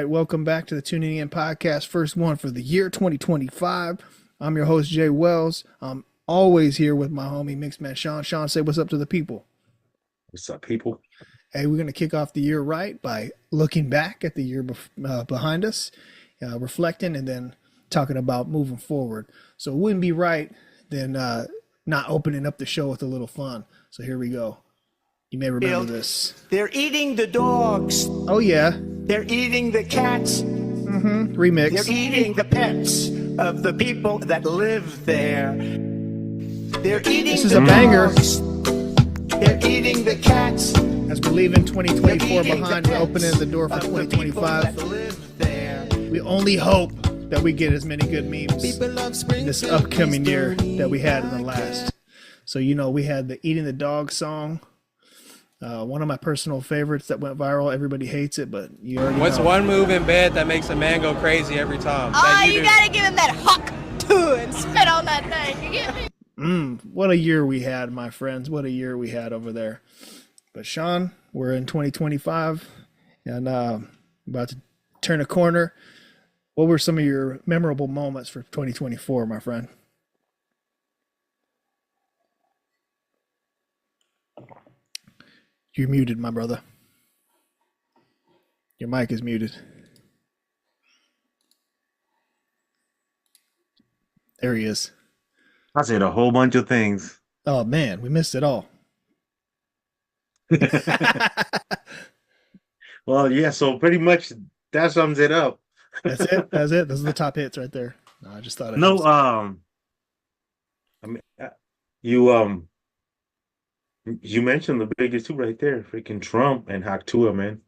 Welcome back to the Tuning In Podcast, first one for the year 2025. I'm your host, Jay Wells. I'm always here with my homie, Mixman Shawn. Shawn, say what's up to the people. What's up, people? Hey, we're going to kick off the year right by looking back at the year behind us, reflecting, and then talking about moving forward. So it wouldn't be right then not opening up the show with a little fun. So here we go. You may remember this. They're eating the dogs. Oh, yeah. They're eating the cats. Remix. They're eating the pets of the people that live there. They're eating This is a banger. dogs. They're eating the cats. As we're leaving 2024 behind, we're opening the door for 2025. We only hope that we get as many good memes in this upcoming year that we had in the last. So, we had the Eating the Dog song. One of my personal favorites that went viral. Everybody hates it, but you already What's know. one move in bed that makes a man go crazy every time? Oh, you gotta give him that huck too and spit on that thing. You get me? What a year we had, my friends. What a year we had over there. But Shawn, we're in 2025 and about to turn a corner. What were some of your memorable moments for 2024, my friend? You're muted, my brother. Your mic is muted. There he is. I said a whole bunch of things. Oh, man, we missed it all. Well, yeah, so pretty much that sums it up. That's it. Those are the top hits right there. No, I just thought. You mentioned the biggest two right there, freaking Trump and Haktua, man.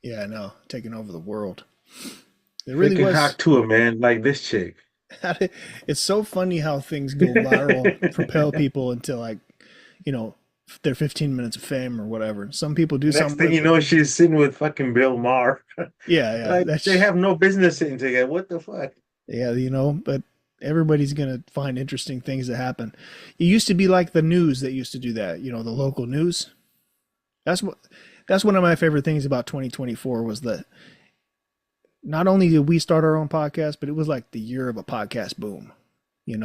Yeah, I know, taking over the world. It really freaking was. Haktua, man, like this chick. It's so funny how things go viral, and propel people into their 15 minutes of fame or whatever. Some people do Next something. thing you know, she's sitting with fucking Bill Maher. Yeah. They have no business sitting together. What the fuck? Yeah, but everybody's gonna find interesting things that happen. It used to be like the news that used to do that. The local news. That's one of my favorite things about 2024 was that not only did we start our own podcast, but it was like the year of a podcast boom. Kind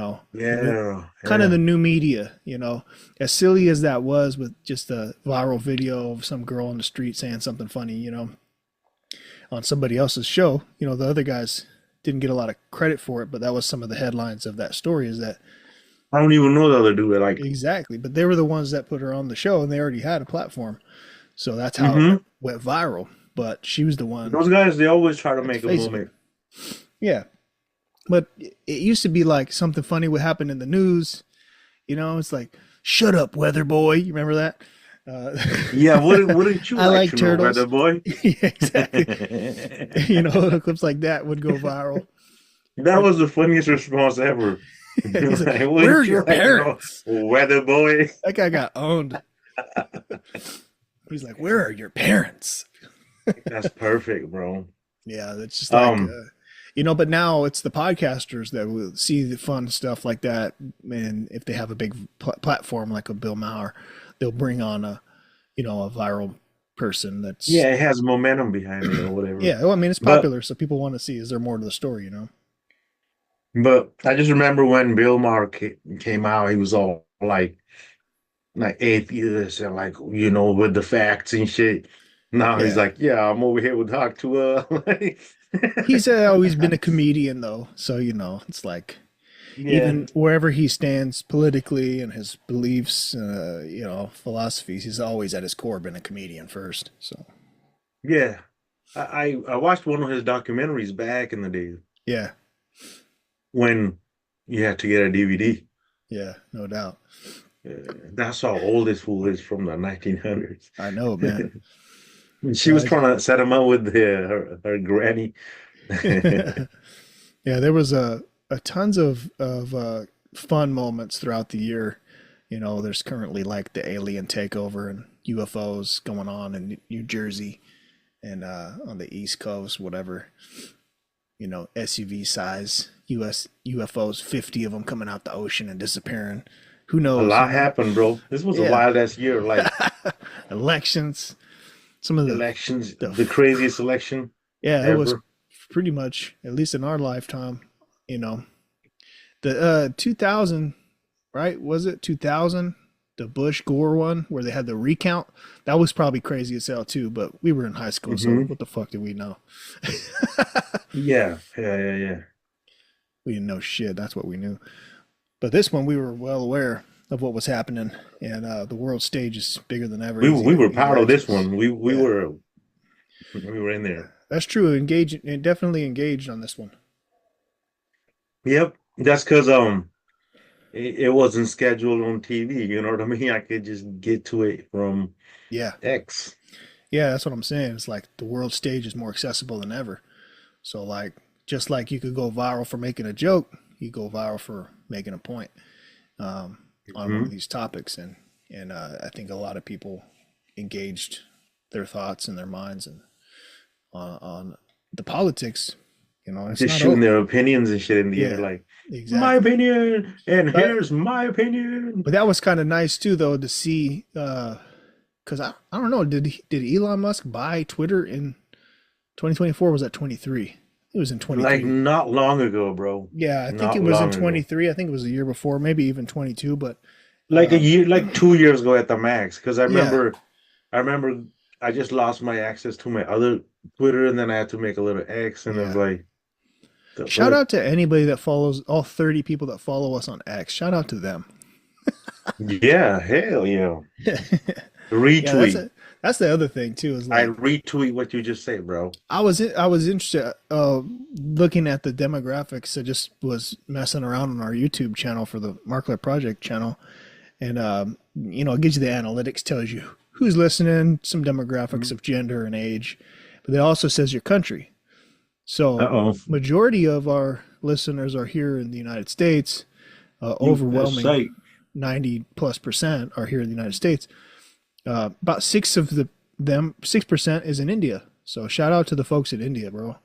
of the new media. As silly as that was with just a viral video of some girl on the street saying something funny, on somebody else's show. The other guys didn't get a lot of credit for it, but that was some of the headlines of that story. Is that I don't even know the other dude. Exactly, but they were the ones that put her on the show, and they already had a platform, so that's how it went viral. But she was the one. Those guys, they always try to make a moment. Yeah, but it used to be like something funny would happen in the news. It's like, "Shut up, weather boy." You remember that? Yeah, wouldn't you I like turtles, weather boy? Yeah, exactly. Clips like that would go viral. That was the funniest response ever. He's like, where are your parents? Weather boy. That guy got owned. He's like, where are your parents? That's perfect, bro. Yeah, that's just like, but now it's the podcasters that will see the fun stuff like that. And if they have a big platform like a Bill Maher, they'll bring on a viral person that's. Yeah, it has momentum behind it or whatever. Yeah, well, I mean, it's popular, so people want to see, is there more to the story, But I just remember when Bill Maher came out, he was all like atheist and with the facts and shit. Now he's like, yeah, I'm over here with Haktua. He's always been a comedian, though. So, it's like, even wherever he stands politically and his beliefs, philosophies, he's always at his core been a comedian first. So, yeah, I watched one of his documentaries back in the day. Yeah. When you had to get a DVD. Yeah, no doubt. That's how old this fool is, from the 1900s. I know, man. She was trying to set him up with her granny. Yeah, there was a tons of fun moments throughout the year. You know, there's currently like the alien takeover and UFOs going on in New Jersey and on the East Coast, whatever. You know, SUV size US UFOs, 50 of them coming out the ocean and disappearing. Who A knows? lot happened, bro. This was a Yeah. wild ass year. Like Elections, some of elections, the the craziest election yeah, it was ever. pretty much, at least in our lifetime, you know. The 2000, right? Was it 2000? The Bush Gore one where they had the recount. That was probably crazy as hell too, but we were in high school, so Hmm. what the fuck did we know? Yeah. We didn't know shit. That's what we knew. But this one, we were well aware of what was happening, and the world stage is bigger than ever. We were Easy proud of this access. one. We Yeah, were in there. that's true. Engaged, and definitely engaged on this one. Yep. That's because it wasn't scheduled on TV. You know what I mean? I could just get to it from Yeah, X. yeah, that's what I'm saying. It's like the world stage is more accessible than ever. So like, just like you could go viral for making a joke, you go viral for making a point on one of Hmm. these topics, and I think a lot of people engaged their thoughts and their minds and on the politics. You know, it's Just not shooting over. their opinions and shit in the air, Yeah, like my exactly. opinion, and But here's my opinion. but that was kind of nice too, though, to see. Because I don't know, did Elon Musk buy Twitter in 2024? Was that 23? It was in Like 23. not long ago, bro. Yeah, I think it Not was in long ago. 23. I think it was the year before, maybe even 22. But Like a um, year, like 2 years ago at the max. Because yeah, I remember I just lost my access to my other Twitter, and then I had to make a little X, and it was yeah. like the Shout fuck. out to anybody that follows all 30 people that follow us on X. Shout out to them. Yeah, hell yeah. Yeah, Retweet. that's the other thing too. Is I like retweet what you just said, bro. I was interested looking at the demographics. I just was messing around on our YouTube channel for the Marklet Project channel, and you know, it gives you the analytics, tells you who's listening, some demographics of gender and age, but it also says your country. So Uh-oh. majority of our listeners are here in the United States. Overwhelming USA. 90 plus percent are here in the United States. About 6% is in India. So shout out to the folks in India, bro.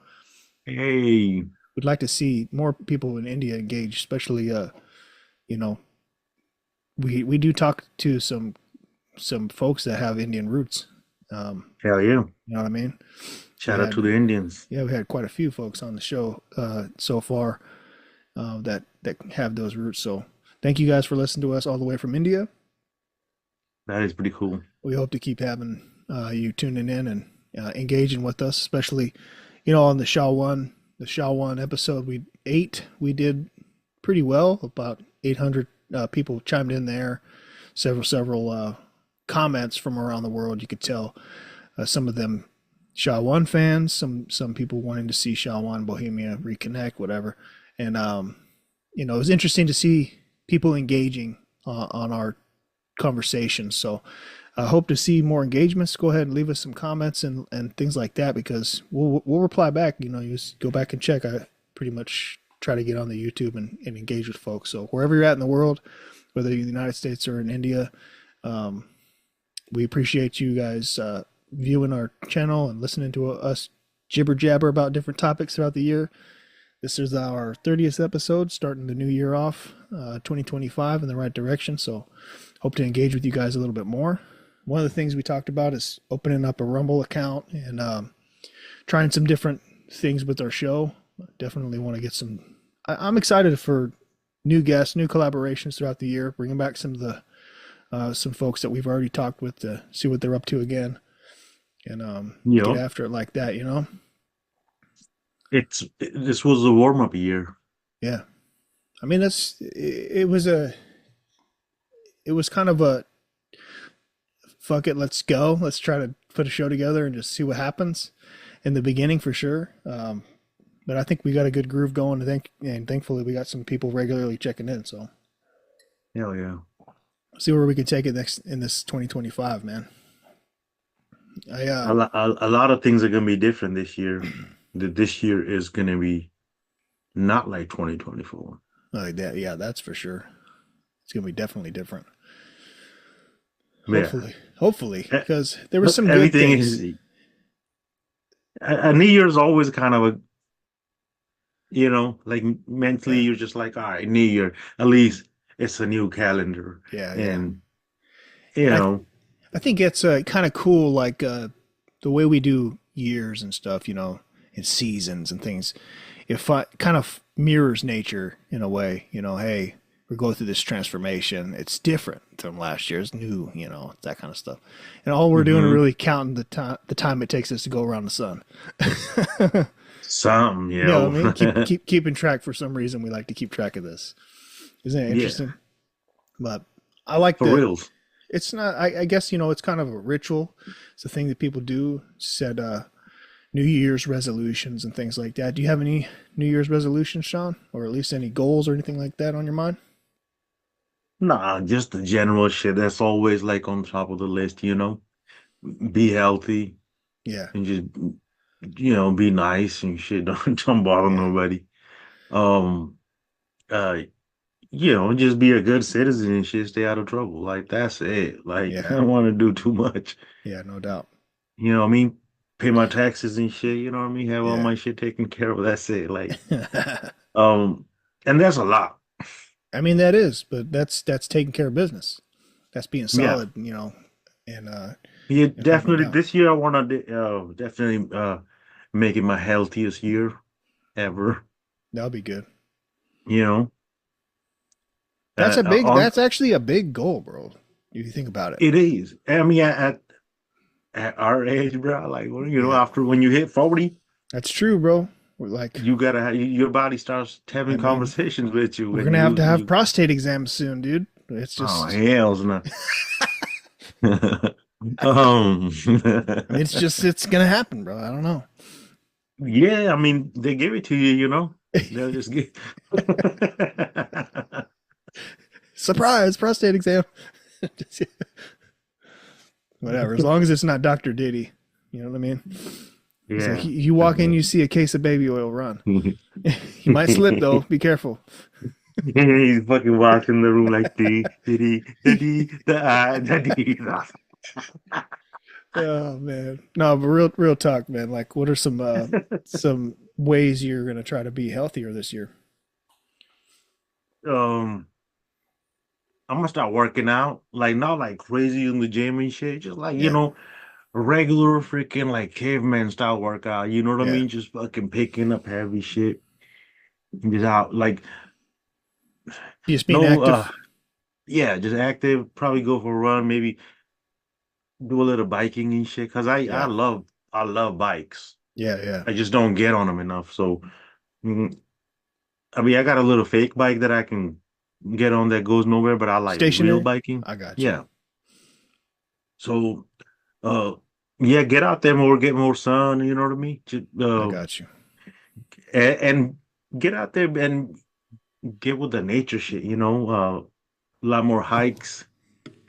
Hey. We'd like to see more people in India engaged, especially you know, we do talk to some folks that have Indian roots. Hell yeah. You know what I mean? We Shout out had to the Indians. yeah, we had quite a few folks on the show so far that have those roots. So thank you guys for listening to us all the way from India. That is pretty cool. We hope to keep having you tuning in and engaging with us, especially, you know, on the Shaw One episode we did pretty well. About 800 people chimed in there. Several comments from around the world. You could tell some of them Shaw One fans, some people wanting to see Shaw One Bohemia reconnect, whatever. And you know, it was interesting to see people engaging on our conversations. So I hope to see more engagements. Go ahead and leave us some comments and things like that, because we'll reply back. You know, you just go back and check. I pretty much try to get on the YouTube and engage with folks. So wherever you're at in the world, whether you're in the United States or in India, we appreciate you guys viewing our channel and listening to us jibber jabber about different topics throughout the year. This is our 30th episode, starting the new year off, 2025 in the right direction. So hope to engage with you guys a little bit more. One of the things we talked about is opening up a Rumble account and trying some different things with our show. Definitely want to get some. I'm excited for new guests, new collaborations throughout the year, bringing back some of the some folks that we've already talked with to see what they're up to again, and get Yeah. after it like that, you know? This was a warm-up year. Yeah. I mean, it was kind of a fuck it, let's go. Let's try to put a show together and just see what happens in the beginning for sure. But I think we got a good groove going. And thankfully we got some people regularly checking in. So Hell yeah. see where we can take it next in this 2025, man. A lot of things are gonna be different this year. This year is gonna be not like 2024. Like that, yeah, that's for sure. It's gonna be definitely different. Yeah. Hopefully, Eh, because there were But some good everything things. is a New Year's always kind of a, like mentally Yeah, you're just like, all right, New Year, at least it's a new calendar. yeah, yeah. And And you know, I think it's kind of cool, like the way we do years and stuff, and seasons and things. Kind of mirrors nature in a way, hey, we're going through this transformation. It's different from last year. It's new, that kind of stuff. And all we're doing is hmm really counting the time it takes us to go around the sun. something, I mean, keeping track for some reason. We like to keep track of this. Isn't it yeah, interesting? But I like for that. reals. It's not. I guess it's kind of a ritual. It's a thing that people do. Set New Year's resolutions and things like that. Do you have any New Year's resolutions, Sean, or at least any goals or anything like that on your mind? Nah, just the general shit that's always like on top of the list. Be healthy Yeah, and just be nice and shit. Don't bother yeah, nobody. Um, uh, just be a good citizen and shit. Stay out of trouble. Like that's it. Like I yeah, don't want to do too much. yeah. No doubt. You know what I mean? Pay my taxes and shit. You know what I mean? Have all Yeah. my shit taken care of. That's it. Like um, and that's a lot. I mean that is, but that's taking care of business. That's being Yeah. solid, and Yeah, holding it definitely. down. This year I want to definitely make it my healthiest year ever. That'll be good. You know, That's a big. on That's actually a big goal, bro. If you think about it. it is. I mean, at our age, bro, like well, Yeah, after when you hit 40, that's true, bro. We're like, you gotta your body starts having I mean, conversations with you, we're and gonna have to have you. prostate exams soon, dude. It's Oh just, hell's no. I mean, it's gonna happen, bro. I don't know. Yeah, I mean, they give it to you. They'll just give. Surprise, prostate exam. Whatever, as long as it's not Dr. Diddy. You know what I mean? It's like Yeah. you walk in, you see a case of baby oil, run. You might slip though. Be careful. He's fucking walking the room like the. Oh man, no, but real talk, man. Like, what are some ways you're gonna try to be healthier this year? Um, I'm gonna start working out, like not like crazy in the gym and shit, just like Yeah, regular freaking like caveman style workout. You know what I yeah. mean? Just fucking picking up heavy shit. Just out like Just being no, active. yeah, just active. Probably go for a run, maybe do a little biking and shit. Cause I Yeah, love bikes. yeah, yeah. I just don't get on them enough. So mm, I mean, I got a little fake bike that I can get on that goes nowhere, but I like real Stationary. biking. I got you. Yeah. So, uh, yeah, get out there more, get more sun. You know what I mean? I got you. And get out there and get with the nature shit. A lot more hikes.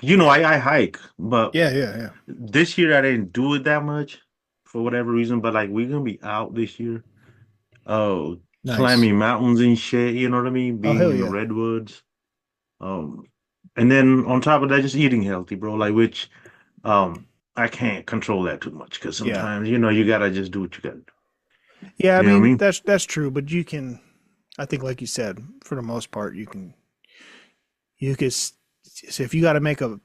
I hike, but Yeah, yeah, yeah. this year I didn't do it that much for whatever reason. But like we're gonna be out this year. Oh, Nice. climbing mountains and shit. You know what I mean? Oh Being hell in the yeah. redwoods. Um, and then on top of that, just eating healthy, bro. Like which, I can't control that too much because Yeah. sometimes you gotta just do what you gotta do. Yeah, I You know what I mean mean? that's true, but you can I think like you said, for the most part you could so if you got to make a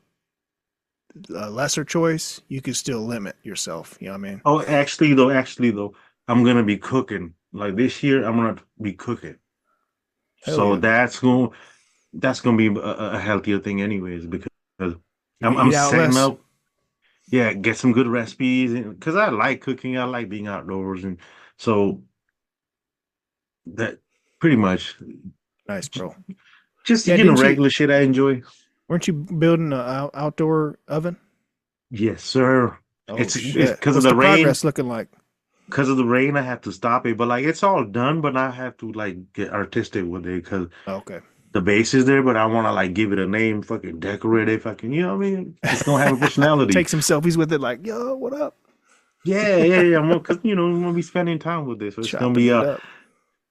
lesser choice, you could still limit yourself, you know what I mean? Oh, actually though, I'm gonna be cooking. Like this year, I'm gonna be cooking. Hell So yeah. that's gonna be a healthier thing, anyways, because You I'm eat out setting less. up. Yeah, get some good recipes, because I like cooking. I like being outdoors, and so that pretty much Nice, bro. just Yeah, didn't you regular shit I enjoy. weren't you building an outdoor oven? Yes, sir. Oh It's shit. because of What's the the rain. progress looking like? Because of the rain, I have to stop it. But like, it's all done. But I have to like get artistic with it because Oh, okay. the base is there. But I want to like give it a name, fucking decorate it, fucking. You know what I mean? It's gonna have a personality. Take some selfies with it like, "Yo, what up?" Yeah, yeah, yeah. Because I'm gonna be spending time with this. So it's gonna Chopping be it up.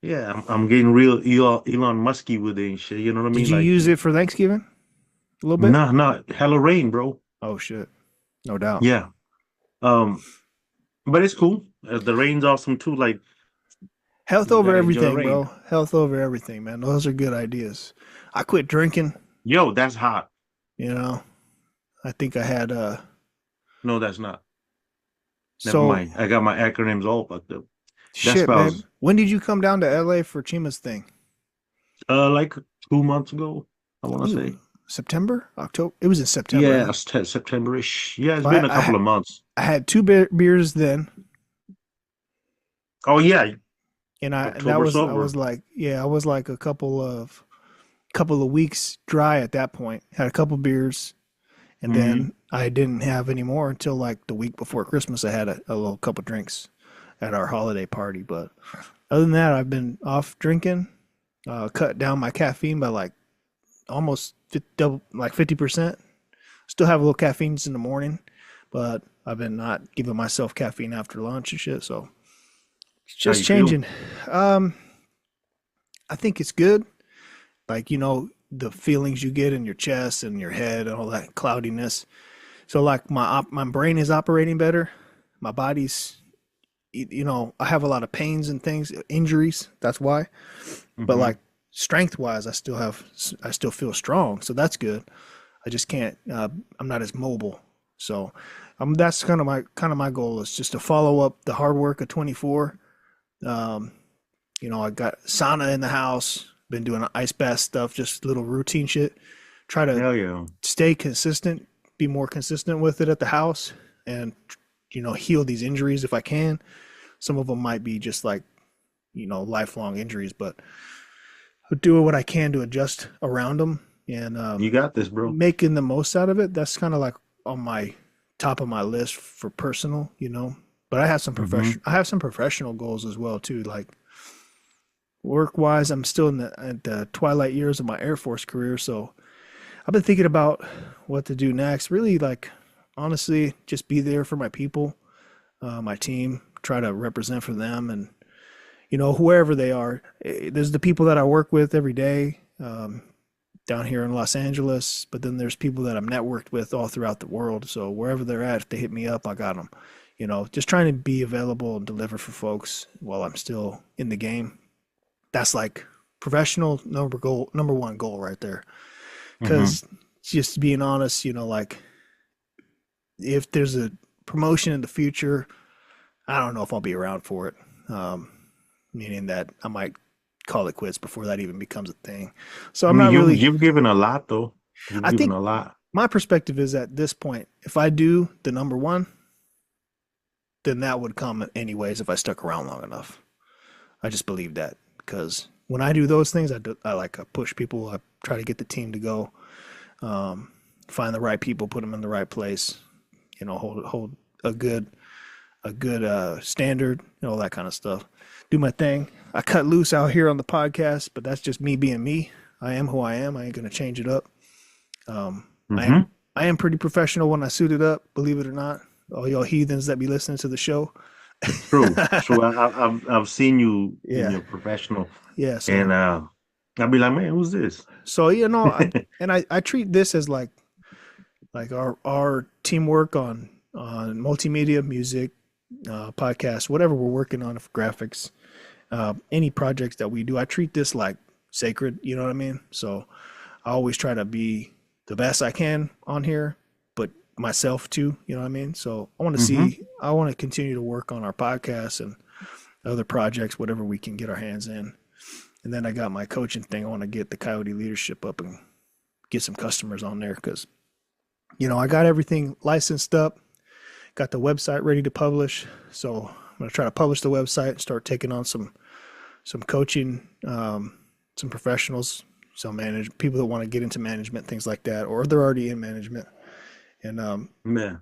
Yeah, I'm getting real Elon Musky with it and shit. You know what I Did mean? you Like, use it for Thanksgiving? A little bit? nah, nah, hella rain, bro. Oh shit. No doubt. Yeah. Um, but it's cool. The rain's awesome too. Like, Health you over gotta enjoy the everything, rain. bro. Health over everything, man. Those are good ideas. I quit drinking, Yo, that's hot. you know. I think I had No, that's not. Never so mind. I got my acronyms all fucked up. That shit, man. spells When did you come down to LA for Chima's thing? like 2 months ago, I want to Ooh, say. September? October? It was in September, Yeah, huh? September-ish. Yeah, it's So been a couple of months. I had two beers then, Oh yeah, and that October was I sober. was like, yeah, I was like a couple of weeks dry at that point. Had a couple beers, and Hmm. then I didn't have any more until like the week before Christmas. I had a little couple drinks at our holiday party, but other than that, I've been off drinking. Cut down my caffeine by like almost double, like 50%. Still have a little caffeine in the morning, but I've been not giving myself caffeine after lunch and shit. So it's How just you feel? changing. Um, I think it's good. Like, the feelings you get in your chest and your head and all that cloudiness. So like my brain is operating better. My body's, I have a lot of pains and things, injuries. That's why. But Hmm. like strength wise, I still feel strong. So that's good. I just can't. I'm not as mobile. So that's kind of my goal is just to follow up the hard work of 24. Um, I got sauna in the house. Been doing ice bath stuff, just little routine shit. Try to Hell yeah. stay consistent, be more consistent with it at the house, and heal these injuries if I can. Some of them might be just like lifelong injuries, but I'll do what I can to adjust around them and You got this, bro. making the most out of it. That's kind of like on my top of my list for personal, But I have some Hmm. professional goals as well too. Like work wise, I'm still at the twilight years of my Air Force career, so I've been thinking about what to do next. Really, like honestly, just be there for my people, my team, try to represent for them, and whoever they are. There's the people that I work with every day. Down here in Los Angeles, but then there's people that I'm networked with all throughout the world. So wherever they're at, if they hit me up, I got them. Just trying to be available and deliver for folks while I'm still in the game. That's like professional number one goal right there. Hmm. Because just being honest, like if there's a promotion in the future, I don't know if I'll be around for it. Meaning that I might call it quits before that even becomes a thing. So I I'm mean, not really. you've given a lot though. You've I given think a lot. my perspective is at this point, if I do the number one, then that would come anyways if I stuck around long enough. I just believe that because when I do those things, I push people. I try to get the team to go, um, find the right people, put them in the right place. Hold a good standard, and all that kind of stuff. Do my thing. I cut loose out here on the podcast, but that's just me being me. I am who I am. I ain't gonna change it up. I am Hmm. I am pretty professional when I suit it up, believe it or not. All y'all heathens that be listening to the show. True, true. I've seen you in Yeah. your professional, Yeah. and I'll be like, man, who's this? So I treat this as like our teamwork on multimedia, music, podcast, whatever we're working on for graphics, any projects that we do. I treat this like sacred. You know what I mean? So I always try to be the best I can on here, but myself too. You know what I mean? So Hmm. I want to continue to work on our podcast and other projects, whatever we can get our hands in. And then I got my coaching thing. I want to get the Coyote leadership up and get some customers on there because, I got everything licensed up, got the website ready to publish. So I'm going to try to publish the website and start taking on some coaching, some professionals, some people that want to get into management, things like that, or they're already in management, and Man,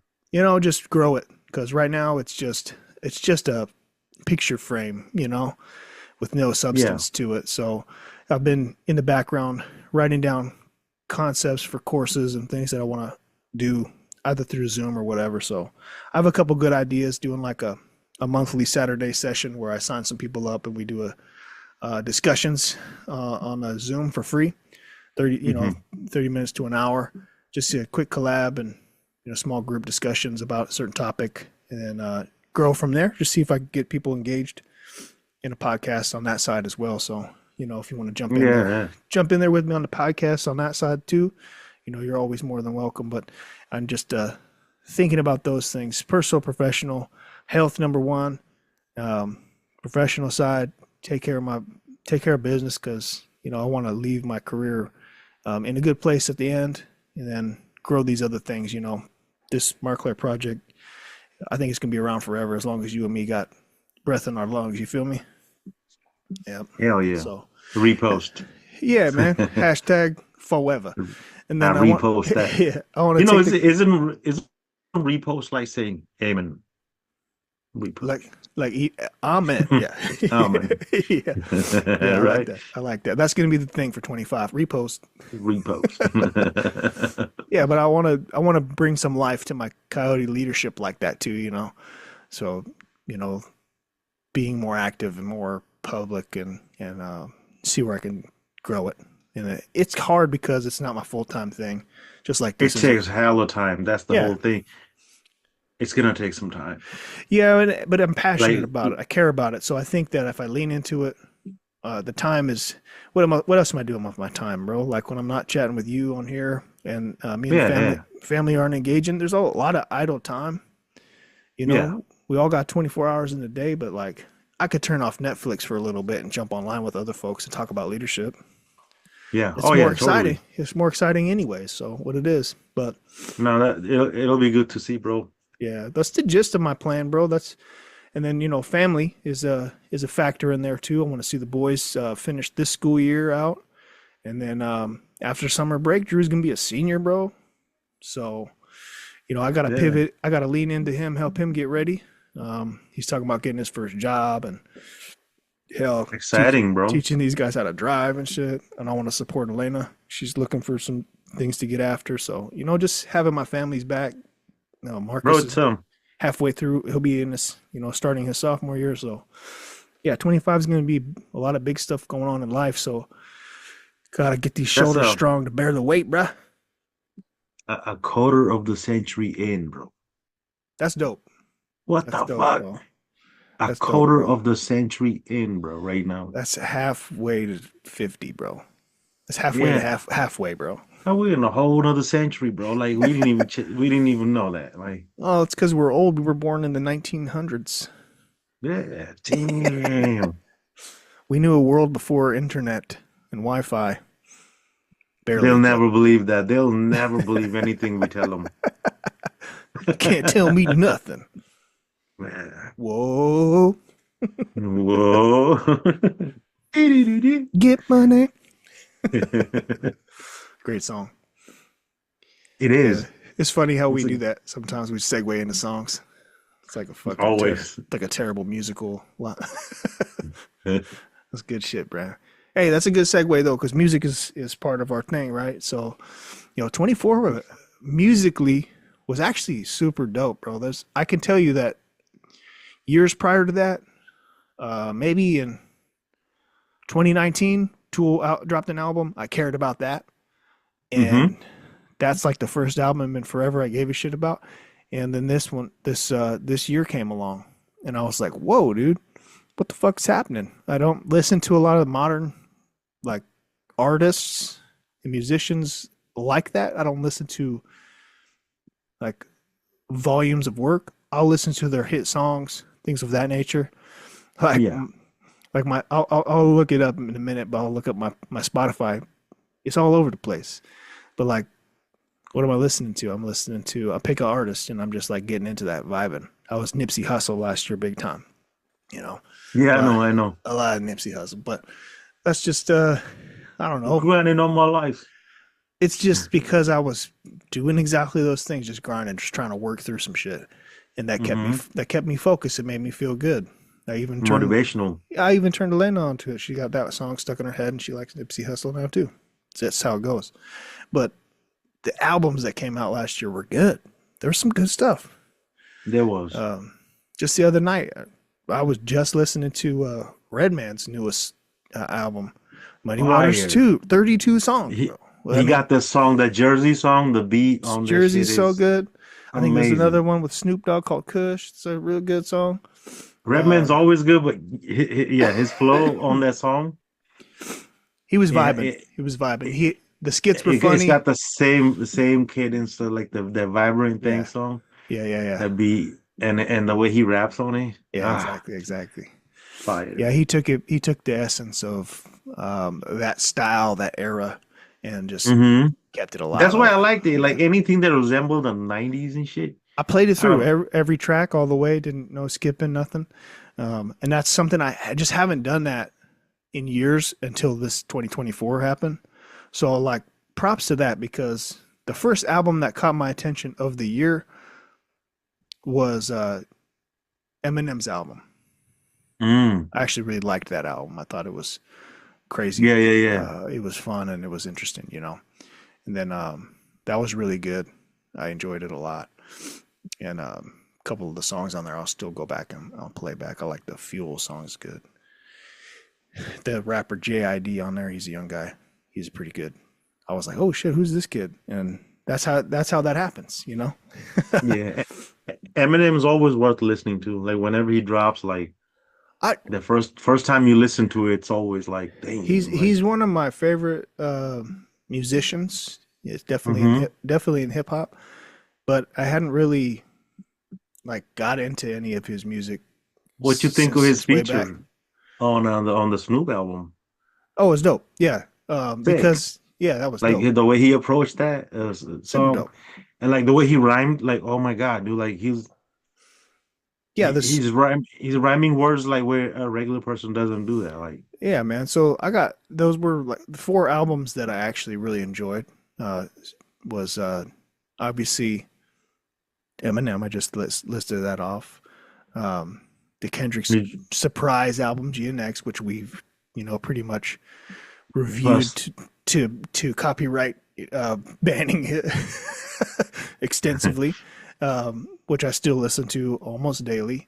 just grow it because right now it's just a picture frame, with no yeah. substance to it. So I've been in the background writing down concepts for courses and things that I want to do either through Zoom or whatever. So I have a couple good ideas doing like a monthly Saturday session where I sign some people up and we do discussions on Zoom for free. 30 minutes to an hour, just a quick collab and small group discussions about a certain topic, and then grow from there. Just see if I can get people engaged in a podcast on that side as well. So if you want to jump in there with me on the podcast on that side too, you're always more than welcome. But I'm just thinking about those things: personal, professional, health number one, professional side, take care of business, because I want to leave my career in a good place at the end, and then grow these other things. This Marclair project, I think it's gonna be around forever, as long as you and me got breath in our lungs. You feel me? Yeah. Hell yeah. So repost. Yeah, man. Hashtag forever. And then I repost that. Yeah. I want to. Isn't repost like saying amen? Repost. Like amen. Yeah. Amen. Yeah. I Right. like that. I like that. That's gonna be the thing for 25. Repost. Yeah, but I want to bring some life to my Coyote leadership like that too. So being more active and more public, and see where I can grow it. And it's hard because it's not my full-time thing. Just like this, it takes hell of time. That's the whole thing. It's gonna take some time. Yeah, but I'm passionate about it. I care about it. So I think that if I lean into it, the time is what else am I doing with my time, bro? Like when I'm not chatting with you on here, and me and family aren't engaging, there's a lot of idle time. We all got 24 hours in the day, but like I could turn off Netflix for a little bit and jump online with other folks and talk about leadership. Yeah. It's more exciting. Totally. It's more exciting anyway. So what it is, but no, it'll be good to see, bro. Yeah, that's the gist of my plan, bro. And then family is a factor in there too. I want to see the boys finish this school year out, and then after summer break, Drew's gonna be a senior, bro. So, I gotta pivot. I gotta lean into him, help him get ready. He's talking about getting his first job, and hell, exciting, bro. Teaching these guys how to drive and shit. And I want to support Elena. She's looking for some things to get after. So, just having my family's back. No, Marcus is halfway through. He'll be in this, starting his sophomore year. So, yeah, 25 is going to be a lot of big stuff going on in life. So, gotta get these shoulders strong to bear the weight, bruh. A quarter of the century in, bro. That's dope. What the fuck? Bro. A quarter of the century in, bro. Right now. That's halfway to 50, bro. That's halfway to halfway, bro. We're in a whole nother century, bro. Like we didn't even know that. Like, oh, it's because we're old. We were born in the 1900s. Yeah, damn. We knew a world before internet and Wi-Fi. Barely. They'll never believe that. They'll never believe anything we tell them. You can't tell me nothing. Man. Whoa. Whoa. Get money. Great song. It is. Yeah. It's funny how we do that. Sometimes we segue into songs. It's like a fucking always like a terrible musical. That's good shit, bro. Hey, that's a good segue though, because music is part of our thing, right? So, 24 musically was actually super dope, bro. I can tell you that years prior to that, maybe in 2019, Tool dropped an album. I cared about that. And that's like the first album in forever I gave a shit about. And then this year came along, and I was like, whoa, dude, what the fuck's happening? I don't listen to a lot of modern like artists and musicians like that. I don't listen to like volumes of work. I'll listen to their hit songs, things of that nature. I'll look it up in a minute, but I'll look up my Spotify. It's all over the place. But like, what am I listening to? I pick an artist and I'm just like getting into that vibing. I was Nipsey Hussle last year, big time. Yeah, I know. A lot of Nipsey Hussle, but that's just I don't know. Grinding on my life. It's just because I was doing exactly those things, just grinding, just trying to work through some shit, and that kept me focused. It made me feel good. Motivational. I even turned Elena onto it. She got that song stuck in her head, and she likes Nipsey Hussle now too. So that's how it goes. But the albums that came out last year were good. There was some good stuff. There was. Just the other night, I was just listening to Redman's newest album. Muddy Waters Fire. 2, 32 songs, He bro. Well, I he mean, got this song, that Jersey song. The beat on this Jersey's shit so is good. I think there's another amazing. one with Snoop Dogg called Kush. It's a real good song. Redman's always good, but yeah, his flow on that song, He was yeah, vibing. He was vibing. The skits were it's funny. got the same cadence, to like the vibrant thing Yeah, song, yeah. that beat, and the way he raps on it. Yeah, exactly. Fire. Yeah, he took it. He took the essence of that style, that era, and just Hmm. kept it That's alive. why I liked it. Yeah. Like anything that resembled the '90s and shit. I played it I through don't. every track all the way. Didn't no skipping nothing, and that's something I just haven't done that in years until this 2024 happened. So like props to that because the first album that caught my attention of the year was Eminem's album. Mm. I actually really liked that album. I thought it was crazy. Yeah. It was fun and it was interesting, And then that was really good. I enjoyed it a lot. And a couple of the songs on there, I'll still go back and I'll play back. I like the Fuel song's good. The rapper JID on there, he's a young guy. He's pretty good. I was like, oh shit, who's this kid? And that's how that happens. Yeah. Eminem's always worth listening to. Like whenever he drops, like I the first time you listen to it, it's always like, he's damn. he's one of my favorite musicians. It's Hmm. definitely in hip hop, but I hadn't really like got into any of his music What you think of his since way back. feature on the Snoop album? Oh, it's dope. Yeah. Sick. Because yeah, that was Like dope. the way he approached that Super song, dope. and like the way he rhymed, like, oh my God, dude, like Yeah, this he's rhyming words like where a regular person doesn't do that. Like, yeah, man. So I got those were like the four albums that I actually really enjoyed. Uh was obviously Eminem. I just listed that off. The Kendrick's did surprise album GNX, which we've pretty much reviewed plus, to copyright banning it extensively, which I still listen to almost daily.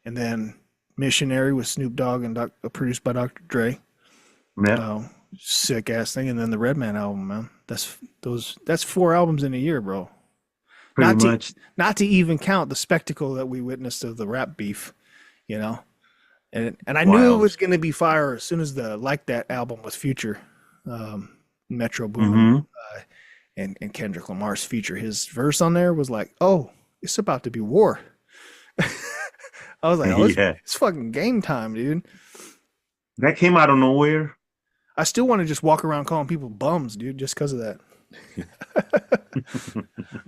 And then Missionary with Snoop Dogg and produced by Dr. Dre. yeah, Sick ass thing. And then the Redman album, man. That's four albums in a year, bro. pretty Not to much. not to even count the spectacle that we witnessed of the rap beef, you know. And I knew it Wild. was gonna be fire as soon as the Like That album with Future, Metro Boomin, Hmm. and Kendrick Lamar's feature. His verse on there was like, "Oh, it's about to be war." I was like, "Oh, Yeah, it's fucking game time, dude." that came out of nowhere. I still want to just walk around calling people bums, dude, just because of that.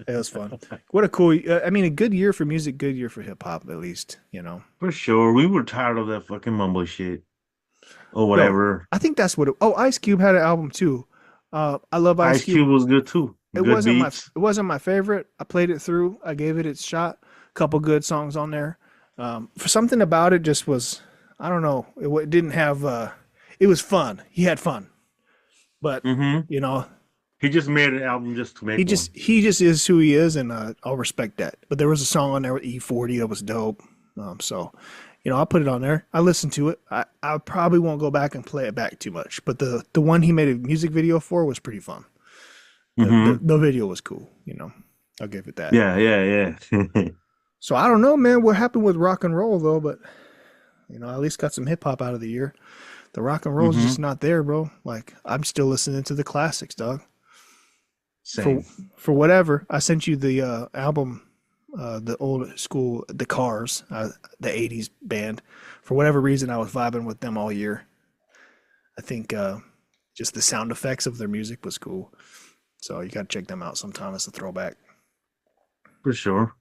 It was fun. What a cool, I mean, a good year for music, good year for hip hop, at least. For sure, we were tired of that fucking mumble shit or Yo, whatever. I think that's what. Ice Cube had an album too. I love Ice Ice Cube. Cube was good too. It Good wasn't my beats. it wasn't my favorite. I played it through. I gave it its shot. Couple good songs on there. For something about it just was, I don't know. It didn't have. It was fun. He had fun, but Hmm. you know, He just made an album just to he make one. just he just is who he is, and I'll respect that. But there was a song on there with E40 that was dope. So, I'll put it on there. I listened to it. I probably won't go back and play it back too much, but the one he made a music video for was pretty fun. Hmm. The video was cool. I'll give it that. Yeah. So I don't know, man, what happened with rock and roll though, but I at least got some hip hop out of the year. The rock and roll is Hmm. just not there, bro. Like I'm still listening to the classics, dog. For Same. for whatever, I sent you the album, the old school, the Cars, the '80s band. For whatever reason, I was vibing with them all year. I think just the sound effects of their music was cool. So you got to check them out sometime. It's a throwback. For sure.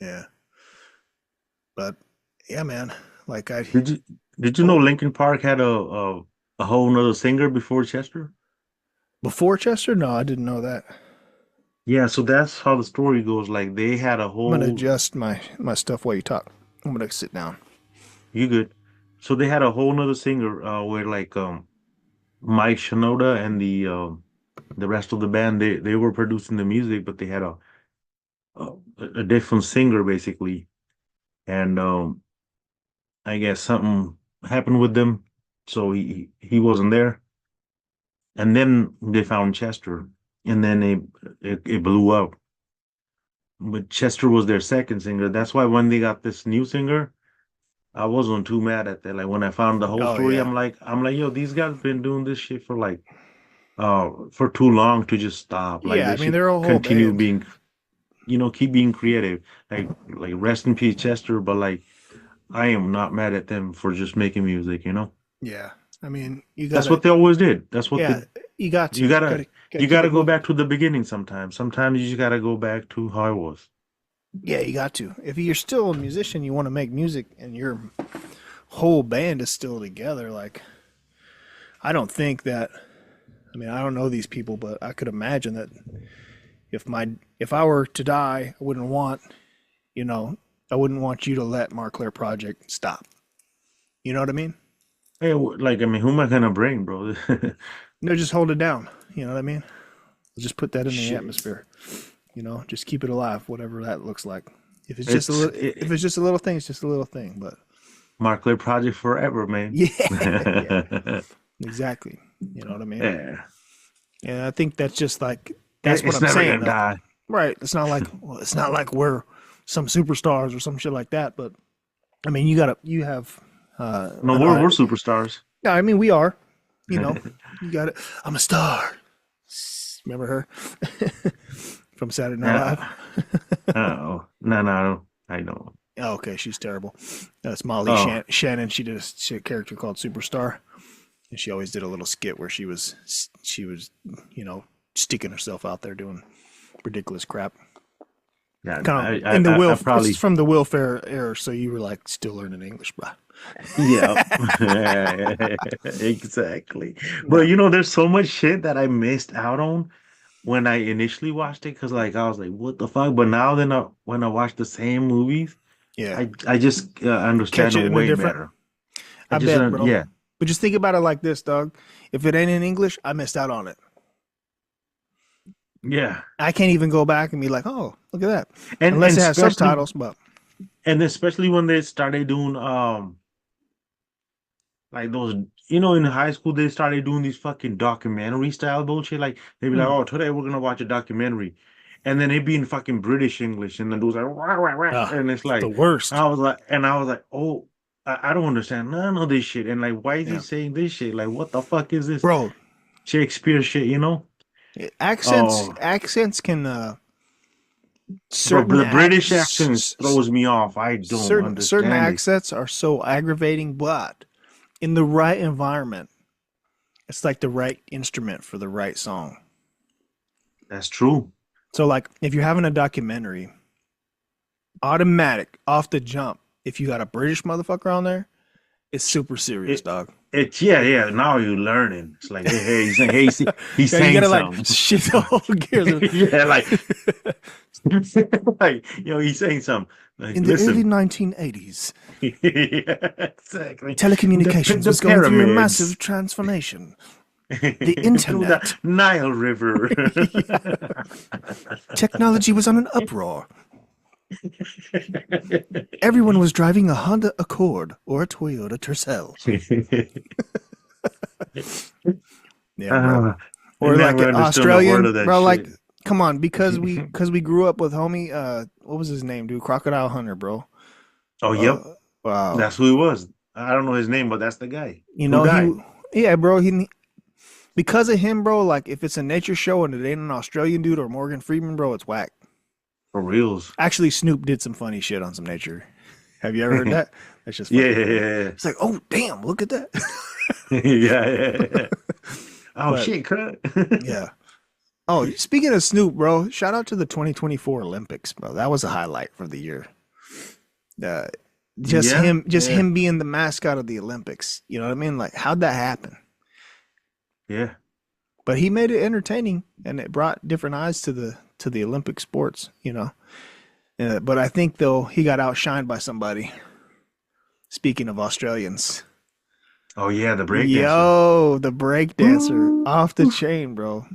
Yeah, but yeah, man. Like I Did you know Linkin Park had a whole nother singer before Chester? before Chester, no, I didn't know that. Yeah, so that's how the story goes. Like they had a I'm gonna whole adjust my stuff while you talk. I'm gonna sit down. you good. So they had a whole nother singer where like Mike Shinoda and the rest of the band, they were producing the music, but they had a, a different singer basically. And I guess something happened with them so he wasn't there. And then they found Chester, and then it blew up. But Chester was their second singer. That's why when they got this new singer, I wasn't too mad at that. Like when I found the whole Oh story, yeah, I'm like, yo, these guys been doing this shit for too long to just stop. Like yeah. they I mean, should they're a whole continue band. being, keep being creative. Like rest in peace, Chester. But like, I am not mad at them for just making music. Yeah, I mean, you That's gotta. what they always did. That's what Yeah, you got to. you gotta Gotta you keep gotta it go moving. back to the beginning sometimes. Sometimes you just gotta go back to how it was. Yeah, you got to. If you're still a musician, you want to make music, and your whole band is still together. Like, I don't think that. I mean, I don't know these people, but I could imagine that if I were to die, you know, I wouldn't want you to let Marclair Project stop. You know what I mean? Hey, like I mean, who am I gonna bring, bro? No, just hold it down. You know what I mean? Just put that in the Shit, atmosphere. Just keep it alive, whatever that looks like. If it's just a it's little, if it's just a little thing, it's just a little thing. But Markley Project forever, man. yeah, yeah, exactly. You know what I mean? Yeah, And I think that's just like that's what it's I'm never saying. gonna die. Right? It's not like we're some superstars or some shit like that. But I mean, you have No, an we're art. superstars. No, I mean we are. You know, you got it. I'm a star. Remember her from Saturday Night Yeah. Live? Oh, no, I know. Oh, okay, she's terrible. That's Molly Oh, Shannon. She did a character called Superstar, and she always did a little skit where she was, sticking herself out there doing ridiculous crap. yeah. Kind of in the I Will. This probably, is from the Will Ferrell era, so you were like still learning English, bro. yeah, exactly. But No, there's so much shit that I missed out on when I initially watched it, because like I was like, what the fuck? But now then, when I watch the same movies, yeah, I just understand catch it them in a way different. better. I I just bet, bro. yeah, But just think about it like this, dog. If it ain't in English, I missed out on it. yeah, I can't even go back and be like, oh, look at that, and unless it has especially subtitles. But when they started doing like those, in high school they started doing these fucking documentary style bullshit. Like they'd be like, mm, "Oh, today we're gonna watch a documentary," and then it'd be in fucking British English, and then dudes like, "Rah, rah, rah," and it's the like, worst. I was like, "Oh, I don't understand none of this shit." And like, why is he Yeah, saying this shit? Like, what the fuck is this bro. Shakespeare shit? Accents Oh, accents can bro, certain the ac- British accent throws me off. I don't certain understand it. accents are so aggravating, but in the right environment, it's like the right instrument for the right song. That's true. So like if you're having a documentary, automatic off the jump, if you got a British motherfucker on there, it's super serious, It, dog. it's yeah. Now you're learning. It's like, hey, he's saying, hey, he's Yeah, you saying gotta like something. shift the whole gears. Yeah, like, like, he's saying something. Like, In the early listen. 1980s, Yeah, exactly. telecommunications The was going through a pyramids massive transformation. The through the internet, Nile River. technology was on an uproar. Everyone was driving a Honda Accord or a Toyota Tercel. Yeah, bro. Ah, I Or like never an understood a word Australian, of that bro. Like, shit. come on, because we grew up with homie. What was his name, dude? Crocodile Hunter, bro. Oh, Uh, yep. wow. That's who he was. I don't know his name, but that's the guy You who know died. yeah, bro. He because of him, bro. Like, if it's a nature show and it ain't an Australian dude or Morgan Freeman, bro, it's whack. For reals. Actually, Snoop did some funny shit on some nature. Have you ever heard Yeah, that? That's just yeah, fucking funny. yeah. It's like, oh damn, look at that. Yeah. Oh But shit, cut. yeah. Oh, speaking of Snoop, bro, shout out to the 2024 Olympics, bro. That was a highlight for the year. Uh, Yeah, just yeah, him being the mascot of the Olympics. You know what I mean? Like, how'd that happen? yeah. But he made it entertaining, and it brought different eyes to the Olympic sports. But I think though he got outshined by somebody. Speaking of Australians, Oh yeah, the breakdancer. yo, the breakdancer Woo. off the chain, bro.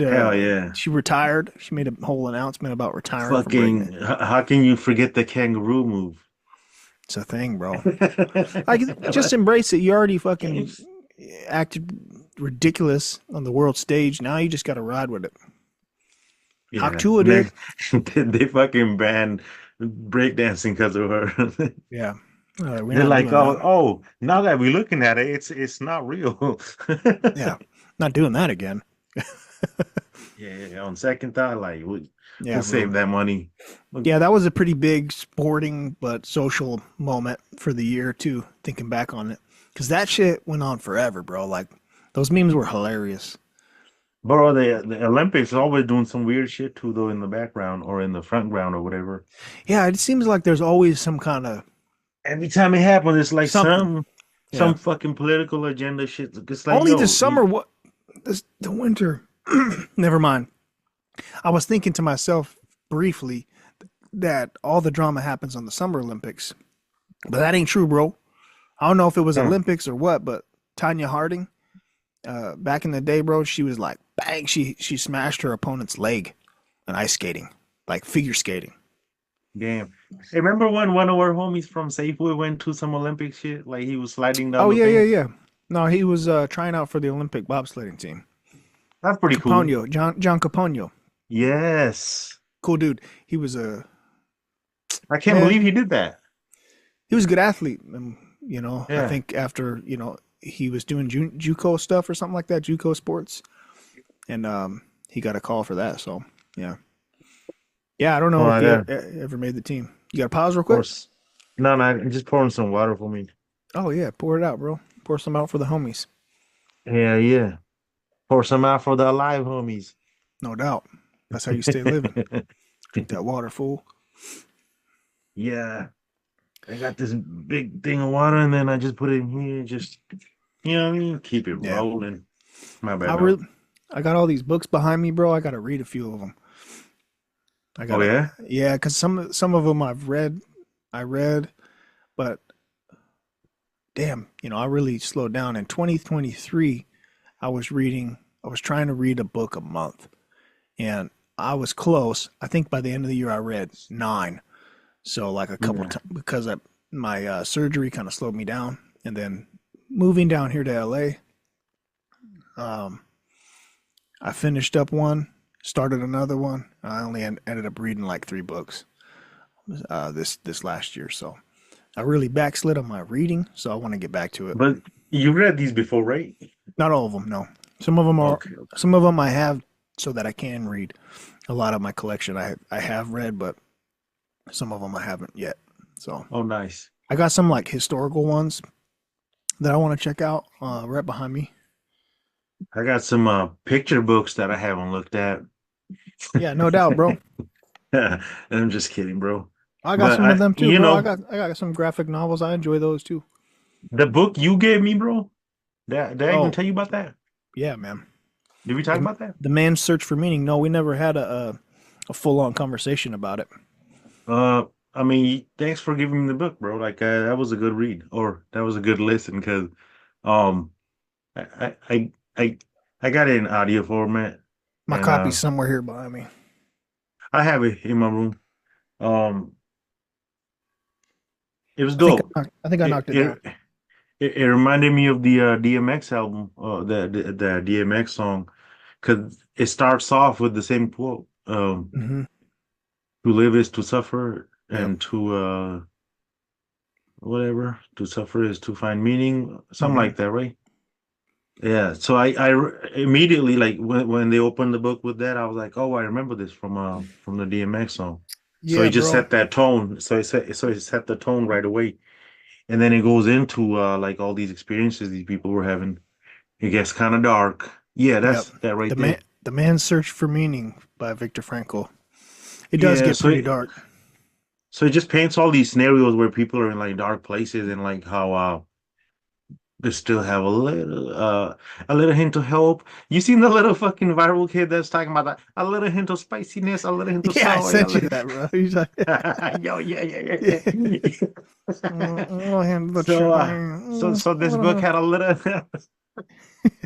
Hell yeah. She retired. She made a whole announcement about retiring from Fucking, breakdance. how can you forget the kangaroo move? It's a thing, bro. Like, just embrace it. You already fucking acted ridiculous on the world stage. Now you just got to ride with it. Hawk Chua did. They fucking banned breakdancing because of her. Yeah. They're like, oh, now that we're looking at it, it's not real. Yeah. Not doing that again. Yeah. On second thought, like, we'll Yeah, save that money. Yeah, that was a pretty big sporting but social moment for the year too, thinking back on it. Because that shit went on forever, bro. Like, those memes were hilarious. Bro, the Olympics are always doing some weird shit too, though, in the background or in the front ground or whatever. Yeah, it seems like there's always some kind of Every time it happens, it's like something. some fucking political agenda shit. It's like, Only the summer, the winter. Never mind. I was thinking to myself briefly that all the drama happens on the Summer Olympics, but that ain't true, bro. I don't know if it was Olympics or what, but Tanya Harding, back in the day, bro, she was like, bang, she smashed her opponent's leg in ice skating, like figure skating. Damn. Hey, remember when one of our homies from Safeway went to some Olympic shit? Like he was sliding down. Oh, yeah. No, he was trying out for the Olympic bobsledding team. That's pretty Capogno, cool. John Capogno. Yes. Cool dude. He was I can't believe he did that. He was a good athlete. Yeah. I think after, he was doing JUCO stuff or something like that, JUCO sports. And he got a call for that. So, yeah. Yeah, I don't know if he ever made the team. You got to pause real quick? No, I'm just pouring some water for me. Oh, yeah. Pour it out, bro. Pour some out for the homies. Yeah. Pour some out for the alive homies. No doubt. That's how you stay living. Drink that water, fool. Yeah. I got this big thing of water, and then I just put it in here. Just, you know what I mean? Keep it rolling. My bad. I got all these books behind me, bro. I got to read a few of them. Yeah, because some of them I read, but damn, I really slowed down. In 2023, I was trying to read a book a month, and I was close. I think by the end of the year, I read 9. So like a couple times, because my surgery kind of slowed me down, and then moving down here to LA, I finished up one. Started another one. I only ended up reading like 3 books this last year. So I really backslid on my reading. So I want to get back to it. But you read these before, right? Not all of them, no. Some of them are. Okay. Some of them I have so that I can read. A lot of my collection I have read, but some of them I haven't yet. So. Oh, nice. I got some like historical ones that I want to check out right behind me. I got some picture books that I haven't looked at. Yeah, no doubt, bro. I'm just kidding, bro. I got some of them too, bro. I got some graphic novels. I enjoy those too. The book you gave me, bro. Did I even tell you about that? Yeah, man. Did we talk about that? The Man's Search for Meaning. No, we never had a full-on conversation about it. I mean, thanks for giving me the book, bro. Like that was a good read, or that was a good listen, because I got it in audio format. My copy's somewhere here behind me. I have it in my room. It was dope. I think I knocked it down. It reminded me of the DMX album, the DMX song, because it starts off with the same quote. To live is to suffer, and to whatever, to suffer is to find meaning, something like that, right? Yeah. So I immediately, like when they opened the book with that, I was like, oh, I remember this from the DMX song. Yeah, so he just set that tone. So he set the tone right away. And then it goes into like all these experiences these people were having. It gets kind of dark. Yeah, that's that right there. The Man's Search for Meaning by Viktor Frankl. It does get pretty dark. So it just paints all these scenarios where people are in like dark places, and like how they still have a little hint of hope. You seen the little fucking viral kid that's talking about that? A little hint of spiciness, a little hint of sour. Yeah, I sent you that, bro. He's like, yo, yeah. So this book had a little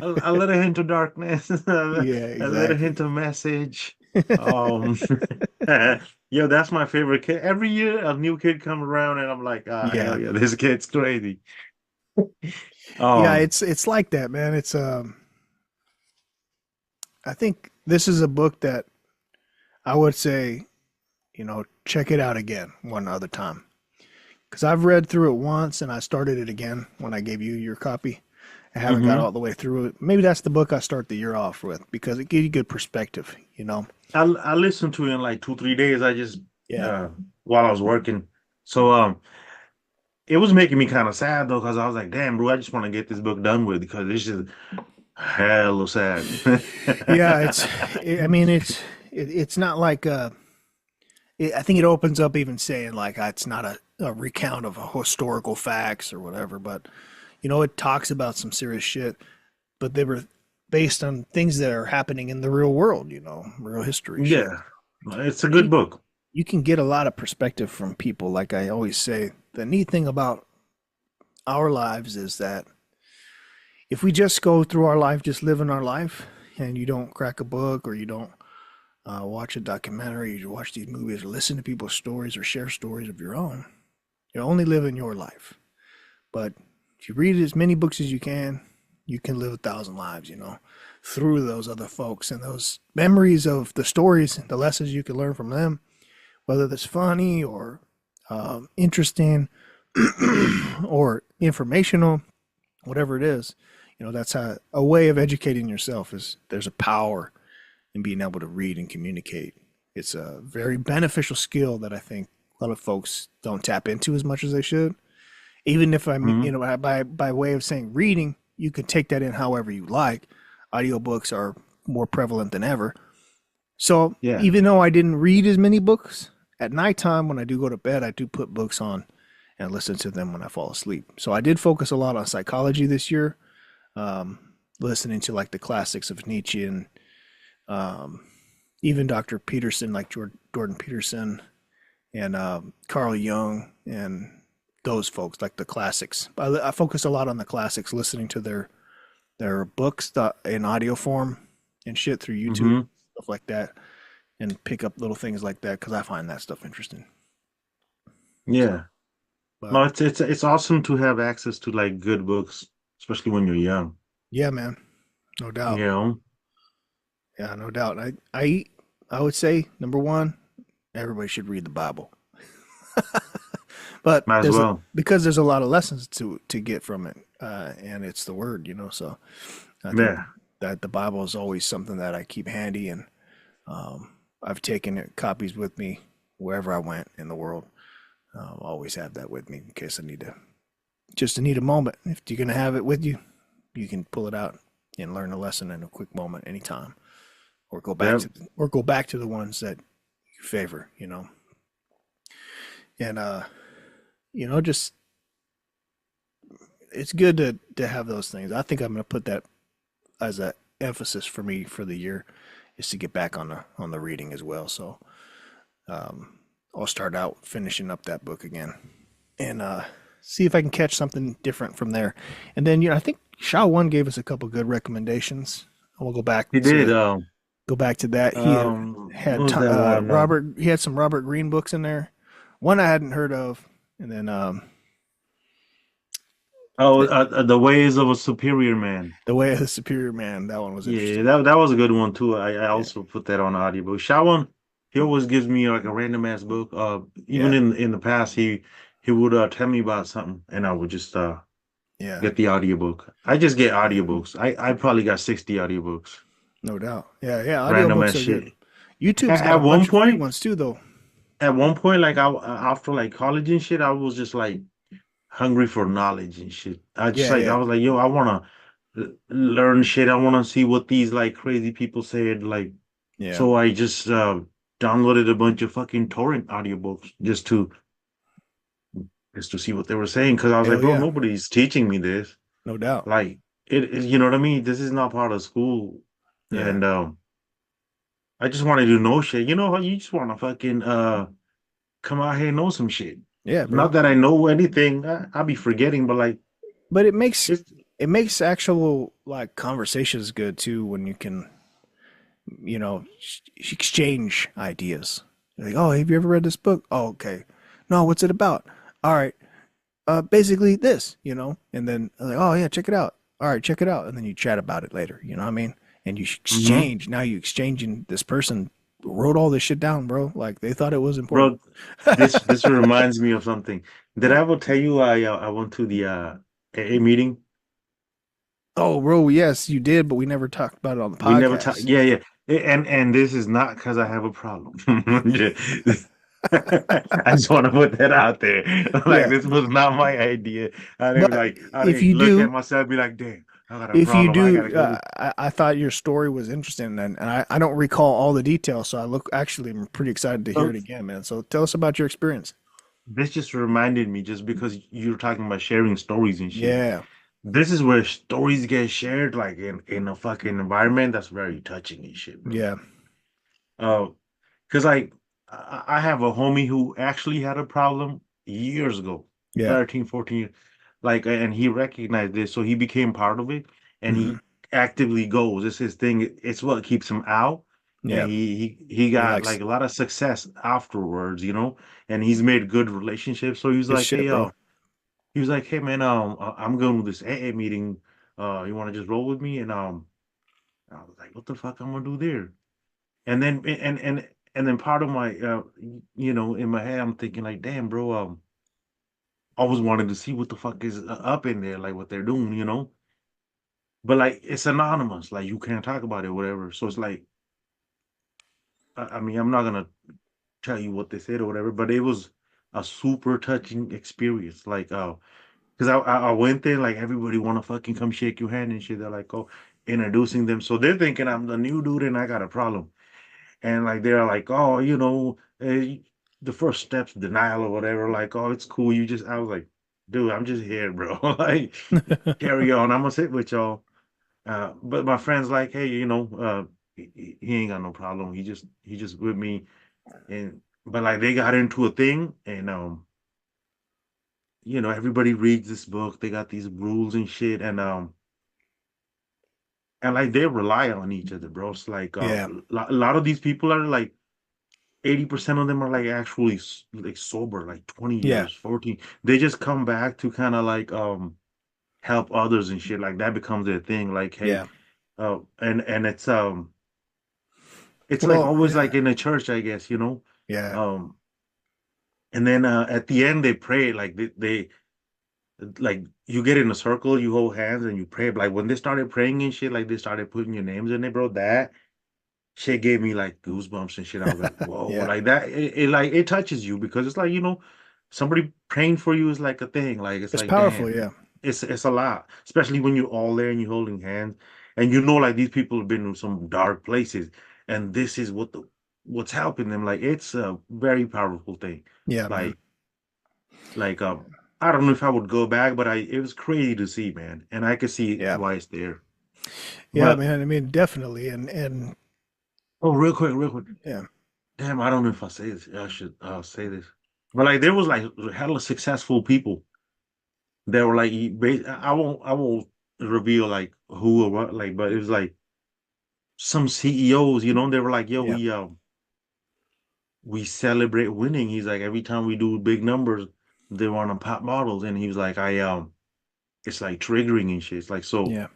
a little hint of darkness, a little hint of message. Yo, that's my favorite kid. Every year a new kid comes around and I'm like, ah, Yeah. hell yeah, this kid's crazy. Yeah, Um, it's like that, man. It's I think this is a book that I would say, check it out again one other time. Because I've read through it once and I started it again when I gave you your copy. I haven't got mhm. all the way through it. Maybe that's the book I start the year off with because it gives you good perspective, you know? I listened to it in like 2, 3 days. I just Yeah. uh while I was working. So it was making me kind of sad though, because I was like, damn, bro, I just want to get this book done with because this is hella sad. Yeah, I mean, it's not like, I think it opens up even saying like it's not a recount of historical facts or whatever, but, it talks about some serious shit, but they were based on things that are happening in the real world, real history shit. Yeah, it's a And good book. you can get a lot of perspective from people. Like I always say, the neat thing about our lives is that if we just go through our life, just living our life, and you don't crack a book or you don't watch a documentary, you watch these movies or listen to people's stories or share stories of your own, you're only living your life. But if you read as many books as you can live 1,000 lives, through those other folks and those memories of the stories, the lessons you can learn from them, whether that's funny or interesting or informational, whatever it is, that's a way of educating yourself is there's a power in being able to read and communicate. It's a very beneficial skill that I think a lot of folks don't tap into as much as they should. Even if I'm, Mhm. by way of saying reading, you can take that in however you like. Audiobooks are more prevalent than ever. So Yeah. even though I didn't read as many books, at nighttime when I do go to bed, I do put books on and listen to them when I fall asleep. So I did focus a lot on psychology this year, um, listening to like the classics of Nietzsche and um, even Dr. Peterson, like Jordan Peterson and Carl Jung and those folks, like the classics. I focus a lot on the classics, listening to their books in audio form and shit through YouTube, Hmm. stuff like that, and pick up little things like that because I find that stuff interesting. So, Yeah. but No, it's awesome to have access to like good books, especially when you're young. yeah, man, no You doubt. know, Yeah, no doubt. I would say number one, everybody should read the Bible. But might as well. because there's a lot of lessons to get from it, and it's the word, So I think Yeah. that the Bible is always something that I keep handy, and I've taken copies with me wherever I went in the world. I'll always have that with me in case I need a moment. If you're gonna have it with you, you can pull it out and learn a lesson in a quick moment, anytime, or Yep. go back to the ones that you favor, and just it's good to have those things. I think I'm gonna put that as a emphasis for me for the year is to get back on the reading as well. So I'll start out finishing up that book again and see if I can catch something different from there. And then I think Shaw One gave us a couple good recommendations. We'll He did. go back to that. He What had was that one? Robert. He had some Robert Greene books in there. One I hadn't heard of, and then The Ways of a Superior Man. The Way of the Superior Man. That one was Yeah, interesting. that was a good one too. I Yeah, also put that on audiobook. Shawan, he always gives me like a random ass book. Even yeah, in the past, he would tell me about something, and I would just yeah. get the audiobook. I just get audiobooks. I probably got 60 audiobooks. No doubt. Yeah, yeah. Random ass Audiobooks are good. shit. YouTube's got At a one bunch of free point, ones too, though. like after like college and shit, I was just like hungry for knowledge and shit. Yeah, I yeah, was like, yo, I wanna learn shit. I wanna see what these like crazy people said. Like, yeah, so I just downloaded a bunch of fucking torrent audiobooks just to see what they were saying. Because I was like, hell bro, yeah, nobody's teaching me this. no doubt. Like, you know what I mean? This is not part of school, Yeah, and I just wanted to know shit. You know how you just want to fucking come out here and know some shit. yeah, bro. Not that I know anything. I'll be forgetting, but like, But it makes it's it makes actual like conversations good too when you can, exchange ideas Like, oh, have you ever read this book? Oh, okay. No, what's it about? All right. Basically this, and then like, oh yeah, check it out. All right, check it out, and then you chat about it later. You know what I mean? And you Hmm. exchange. Now you exchanging. This person wrote all this shit down, bro. Like they thought it was important. Bro, this reminds me of something. Did I ever tell you I went to the AA meeting? Oh, bro, yes, you did, but we never talked about it on the We never talk. podcast. Yeah, yeah. And this is not because I have a problem. Yeah. I just want to put that out there. Like Yeah, this was not my idea. but I if didn't you look at do, myself and be like, damn, I got a if you problem. I do, gotta go. I thought your story was interesting, and I don't recall all the details, so I'm pretty excited to hear So it again, man. So tell us about your experience. this just reminded me, just because you're talking about sharing stories and shit. Yeah, This is where stories get shared, like in a fucking environment that's very touching and shit, bro. yeah, Uh, because I have a homie who actually had a problem years ago, yeah. 13, 14 years, like, and he recognized this, so he became part of it, and Hmm. he actively goes. It's his thing. It's what keeps him out, and Yeah, he he got likes like a lot of success afterwards, and he's made good relationships. So he was good like, hey, shit, bro. he was like, hey man, I'm going to this AA meeting. You want to just roll with me? And I was like, what the fuck I'm gonna do there? And then and then part of my in my head I'm thinking like, damn bro, I always wanted to see what the fuck is up in there, like what they're doing. But like it's anonymous, like you can't talk about it, whatever. So it's like, I mean, I'm not gonna tell you what they said or whatever, but it was a super touching experience. Like, because I went there, like everybody want to fucking come shake your hand and shit. They're like, oh, introducing them, so they're thinking I'm the new dude and I got a problem. And like they're like, oh, the first step's denial or whatever. Like, oh, it's cool. I was like, dude, I'm just here, bro. Like, carry on. I'm gonna sit with y'all. But my friend's like, hey, he ain't got no problem. He just with me. And but like they got into a thing, and everybody reads this book. They got these rules and shit, and like they rely on each other, bro. It's like Yeah, a lot of these people are like 80% of them are like actually like sober, like 20 yeah, years, 14. They just come back to kind of like help others and shit. Like that becomes their thing. Like, hey, yeah. and it's like Well, always yeah, like in a church, I guess. yeah, Um and then at the end they pray, like they like you get in a circle, you hold hands and you pray. But like when they started praying and shit, like they started putting your names in it, bro. That shit gave me like goosebumps and shit. I was like, whoa, yeah. like that. It like it touches you because it's like somebody praying for you is like a thing. Like it's It's like, powerful. damn, Yeah, it's a lot, especially when you're all there and you're holding hands, and like these people have been in some dark places, and this is what's helping them. Like it's a very powerful thing. yeah, man. Like like I don't know if I would go back, but it was crazy to see, man, and I could see Yeah, why it's there. yeah, But man. I mean, definitely, and oh, real quick. yeah, Damn, I don't know if I say this. I should say this, but like there was like hella successful people that were like, I won't reveal like who or what, like, but it was like some CEOs, they were like, yo, yeah, we celebrate winning. He's like, every time we do big numbers, they want to pop models, and he was like, it's like triggering and shit. It's like yeah,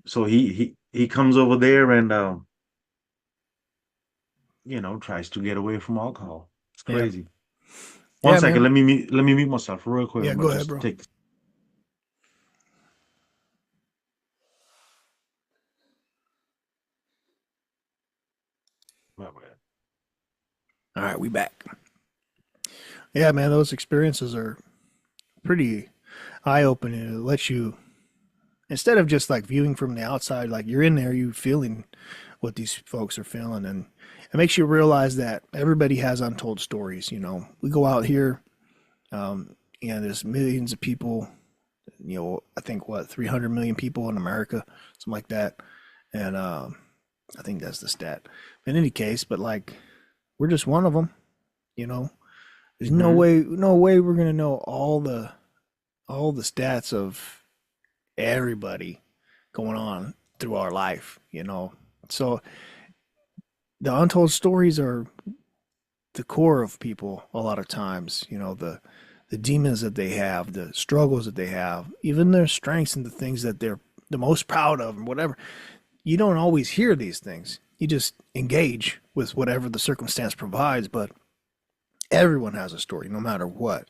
so he comes over there and tries to get away from alcohol. It's yeah, crazy. One yeah, second, man. let me mute myself real quick. Yeah, I'm go gonna ahead, just bro. take my bad. All right, we back. Yeah, man. Those experiences are pretty eye-opening. It lets you, instead of just like viewing from the outside, like you're in there, you feeling what these folks are feeling, and it makes you realize that everybody has untold stories. We go out here, and there's millions of people. I think what 300 million people in America, something like that, and I think that's the stat. In any case, but like we're just one of them. You know, there's Hmm. no way we're gonna know all the stats of everybody going on through our life. So the untold stories are the core of people a lot of times, you know, the demons that they have, the struggles that they have, even their strengths and the things that they're the most proud of and whatever. You don't always hear these things. You just engage with whatever the circumstance provides, but everyone has a story, no matter what.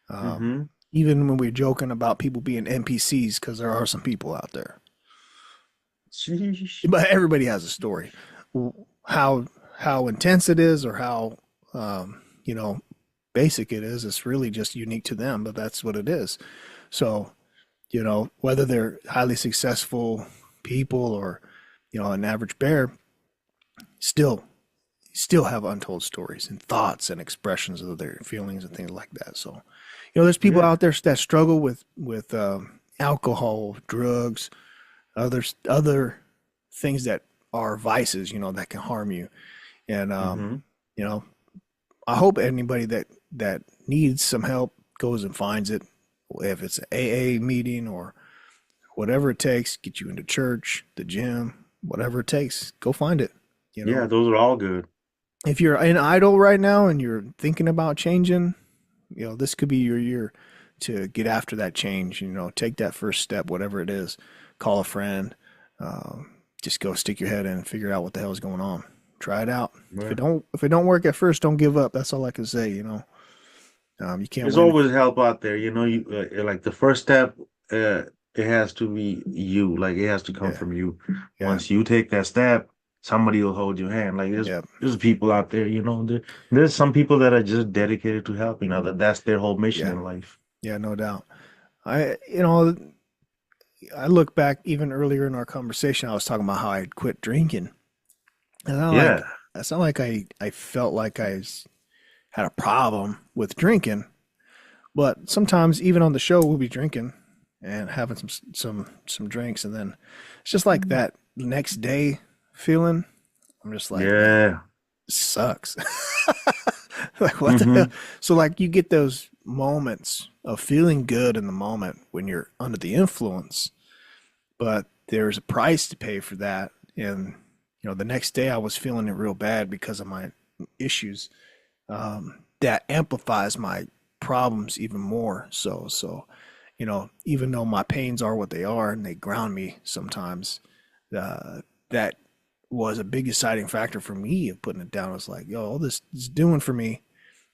Mm-hmm. Even when we're joking about people being NPCs, because there are some people out there, Sheesh. but everybody has a story. How intense it is, or how you know, basic it is, it's really just unique to them. But that's what it is. So, you know, whether they're highly successful people or, you know, an average bear, still have untold stories and thoughts and expressions of their feelings and things like that. So, you know, there's people Yeah. out there that struggle with alcohol, drugs, other things that are vices, you know, that can harm you. And Mm-hmm. you know, I hope anybody that needs some help goes and finds it, if it's an AA meeting or whatever it takes, get you into church, the gym, whatever it takes, go find it. You Yeah, know, those are all good. if you're in idle right now and you're thinking about changing, you know, this could be your year to get after that change. You know, take that first step, whatever it is. Call a friend. Just go stick your head in and figure out what the hell is going on. Try it out. Yeah. If it don't work at first, don't give up. That's all I can say. You know, you can't There's win. always help out there. You know, you like the first step. It has to be you. Like it has to come Yeah. from you. Yeah. Once you take that step, somebody will hold your hand. Like Yeah. there's people out there. You know, there's some people that are just dedicated to helping. That's their whole mission Yeah. in life. Yeah, no doubt. You know, I look back even earlier in our conversation. I was talking about how I quit drinking, and Yeah. it's not like I felt like had a problem with drinking, but sometimes even on the show we'll be drinking and having some drinks, and then it's just like that next day feeling. I'm just like, man, Yeah. this sucks. Like what the Mm-hmm. hell? So like you get those moments of feeling good in the moment when you're under the influence, but there's a price to pay for that. And you know, the next day I was feeling it real bad because of my issues. That amplifies my problems even more. So you know, even though my pains are what they are and they ground me sometimes, that was a big deciding factor for me of putting it down. I was like, yo, all this is doing for me,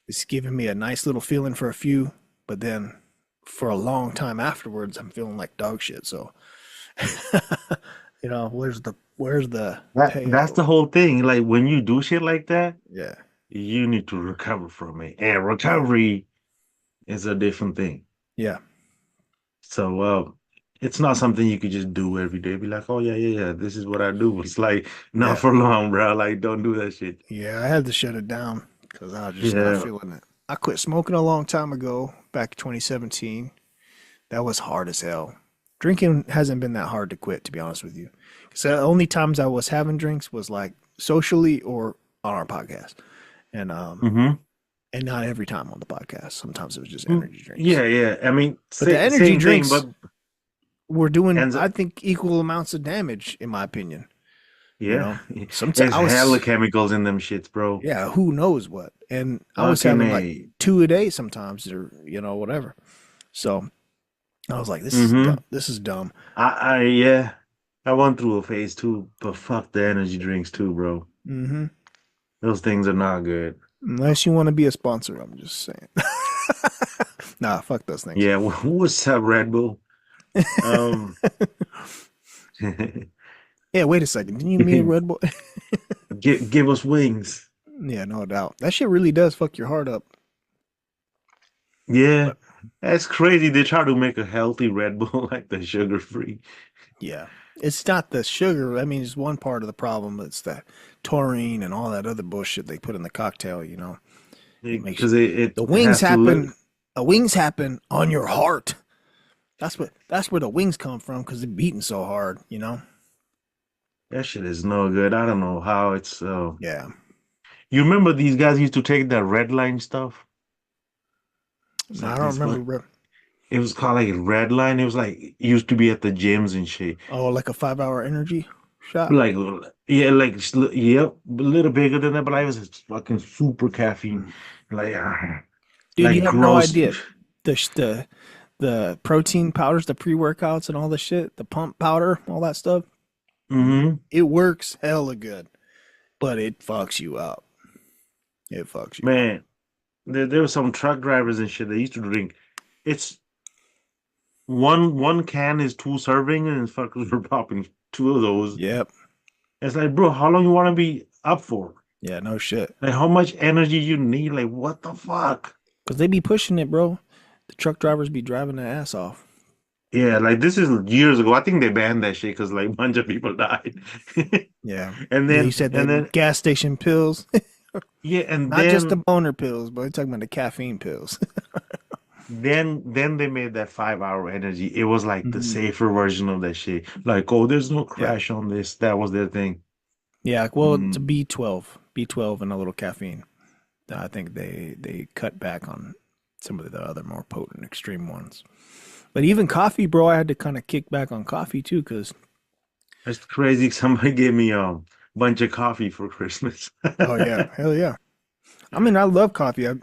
it's giving me a nice little feeling for a few, but then for a long time afterwards, I'm feeling like dog shit. So, you know, where's the That's the payoff? whole thing. Like when you do shit like that, Yeah, you need to recover from it. And recovery is a different thing. yeah, So it's not something you could just do every day. Be like, oh yeah, this is what I do. It's like not yeah, for long, bro. Like don't do that shit. yeah. I had to shut it down because I was just not Yeah. feeling it. I quit smoking a long time ago, back in 2017. That was hard as hell. Drinking hasn't been that hard to quit, to be honest with you. Because the only times I was having drinks was like socially or on our podcast, and Mm-hmm. and not every time on the podcast. Sometimes it was just energy drinks. Yeah. I mean, But the energy same thing, drinks but were doing, ends I up, think, equal amounts of damage, in my opinion. You yeah. know, sometimes There's I hella was, chemicals in them shits, bro. yeah, who knows what, and I was Fucking having like a. 2 a day sometimes, or you know, whatever. So I was like, this is Mm-hmm. dumb. This is dumb. Yeah. I went through a phase too, but fuck the energy drinks too, bro. Hmm. Those things are not good. Unless you want to be a sponsor, I'm just saying. Nah, fuck those things. Yeah, what's up, Red Bull? Um, Yeah, wait a second. Didn't you mean a Red Bull? give us wings. Yeah, no doubt. That shit really does fuck your heart up. Yeah, But that's crazy. They try to make a healthy Red Bull like the sugar free. yeah, it's not the sugar. I mean, it's one part of the problem. It's that taurine and all that other bullshit they put in the cocktail. You know, it makes Because it the wings has to live. happen. The wings happen on your heart. That's where the wings come from because they're beating so hard. You know. That shit is no good. I don't know how it's. Yeah. You remember these guys used to take that red line stuff? It's No, I like don't this, but remember. it was called like red line. It was like it used to be at the gyms and shit. Oh, like a 5 hour energy shot. Like Yeah, like yep, a little bigger than that, but I was fucking super caffeine, like Dude, you like have no gross. idea. The protein powders, the pre-workouts and all the shit, the pump powder, all that stuff, Hmm. it works hella good, but it fucks you up. It fucks you up. Man, there were some truck drivers and shit that used to drink. It's one can is two serving, and fuckers were popping two of those. Yep. It's like, bro, how long you want to be up for? Yeah, no shit. Like, how much energy you need? Like, what the fuck? Because they be pushing it, bro. The truck drivers be driving their ass off. Yeah, like this is years ago. I think they banned that shit because like a bunch of people died. Yeah. And Yeah, you said and the then gas station pills. yeah, and Not just the then boner pills, but you're talking about the caffeine pills. then they made that 5 hour energy. It was like the Mhm. safer version of that shit. Like, oh, there's no Yeah. crash on this. That was their thing. Yeah, well, it's a Mm. B12 and a little caffeine. I think they cut back on some of the other more potent extreme ones. But even coffee, bro, I had to kind of kick back on coffee too, because That's crazy. Somebody gave me a bunch of coffee for Christmas. oh yeah, hell yeah. I mean, I love coffee. I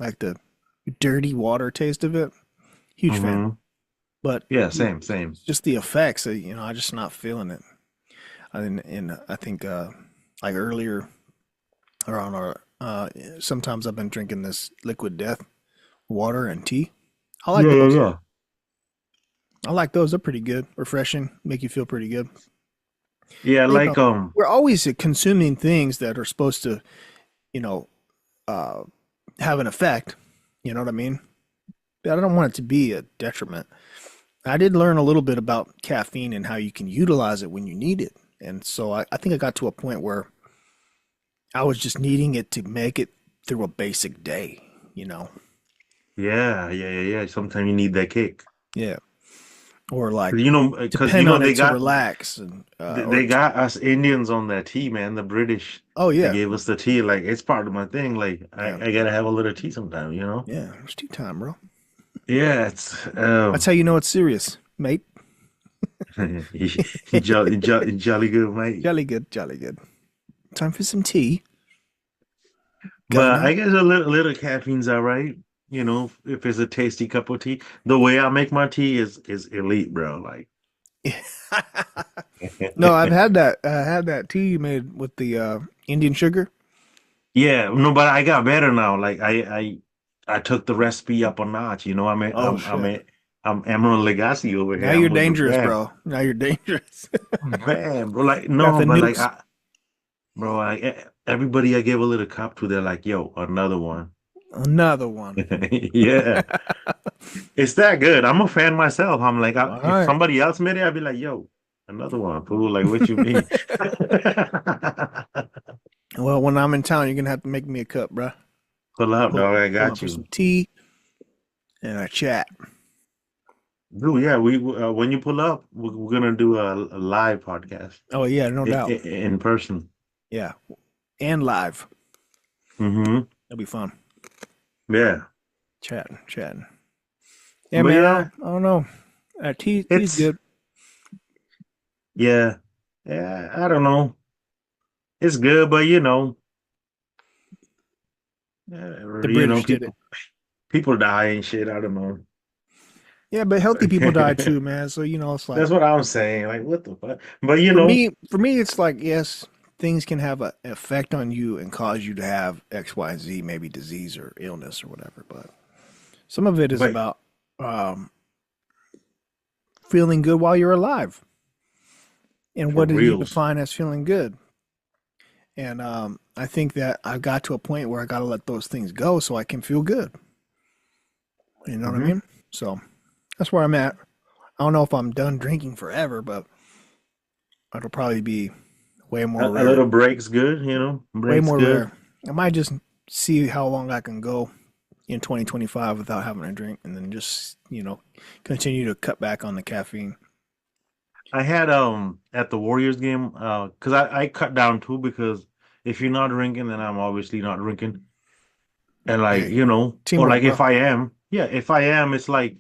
like the dirty water taste of it. Huge fan. Hmm. But Yeah, same. just the effects, I just not feeling it. And I think like earlier around our sometimes I've been drinking this liquid death water and tea. I like those. Yeah. I like those. They're pretty good, refreshing, make you feel pretty good. Yeah, You like know, we're always consuming things that are supposed to, you know, uh, have an effect. You know what I mean? But I don't want it to be a detriment. I did learn a little bit about caffeine and how you can utilize it when you need it. And so I think I got to a point where I was just needing it to make it through a basic day, you know? yeah. Sometimes you need that kick. Yeah. Or like Because depend on they it to got relax and they got us Indians on that tea, man. The British, oh they yeah. gave us the tea. Like it's part of my thing. Like Yeah. I gotta have a little tea sometime, you know? Yeah. It's tea time, bro. Yeah, it's That's how you know it's serious, mate. jolly good, mate. Jolly good, jolly good. Time for some tea. But Gunna. I guess a little caffeine's all right. You know, if it's a tasty cup of tea. The way I make my tea is elite, bro. Like No, I've had that. I had that tea you made with the Indian sugar. yeah, no, but I got better now. Like I took the recipe up a notch. You know, Oh shit! I'm Emerald Legacy over Now here. you're I'm with the dangerous, fam. bro. Now you're dangerous. Man, bro, like Got no, the but like nukes. everybody I gave a little cup to, they're like, yo, another one. Another one. Yeah, it's that good. I'm a fan myself. I'm like, All if right. somebody else made it, I'd be like, yo, another one, fool. Like, what you mean? Well, when I'm in town, you're gonna have to make me a cup, bro. Pull up, dog. I Pull up got for some you. tea and a chat. Dude, yeah, we when you pull up, we're gonna do a live podcast Oh yeah, no doubt. in person. Yeah, and live. Mm-hmm. That'll be fun. Yeah, Chatting. Yeah, but man. yeah, I don't know. Tea's it's good. yeah, yeah. I don't know. It's good, but The British did it. people die and shit. I don't know. Yeah, but healthy people die too, man. So it's like That's what I'm saying. Like, what the fuck? But for me, it's like yes, things can have an effect on you and cause you to have X, Y, Z, maybe disease or illness or whatever. But some of it is but about feeling good while you're alive. And for what do you reals. define as feeling good? And I think that I got to a point where I got to let those things go so I can feel good. You know what I Hmm. mean? So that's where I'm at. I don't know if I'm done drinking forever, but it'll probably be way more A rare. little break's good, Way Break's more good. rare. I might just see how long I can go in 2025 without having a drink and then just, continue to cut back on the caffeine. I had at the Warriors game, because I cut down too, because if you're not drinking, then I'm obviously not drinking. And like, Hey, or teamwork, like bro. if I am, yeah, if I am, it's like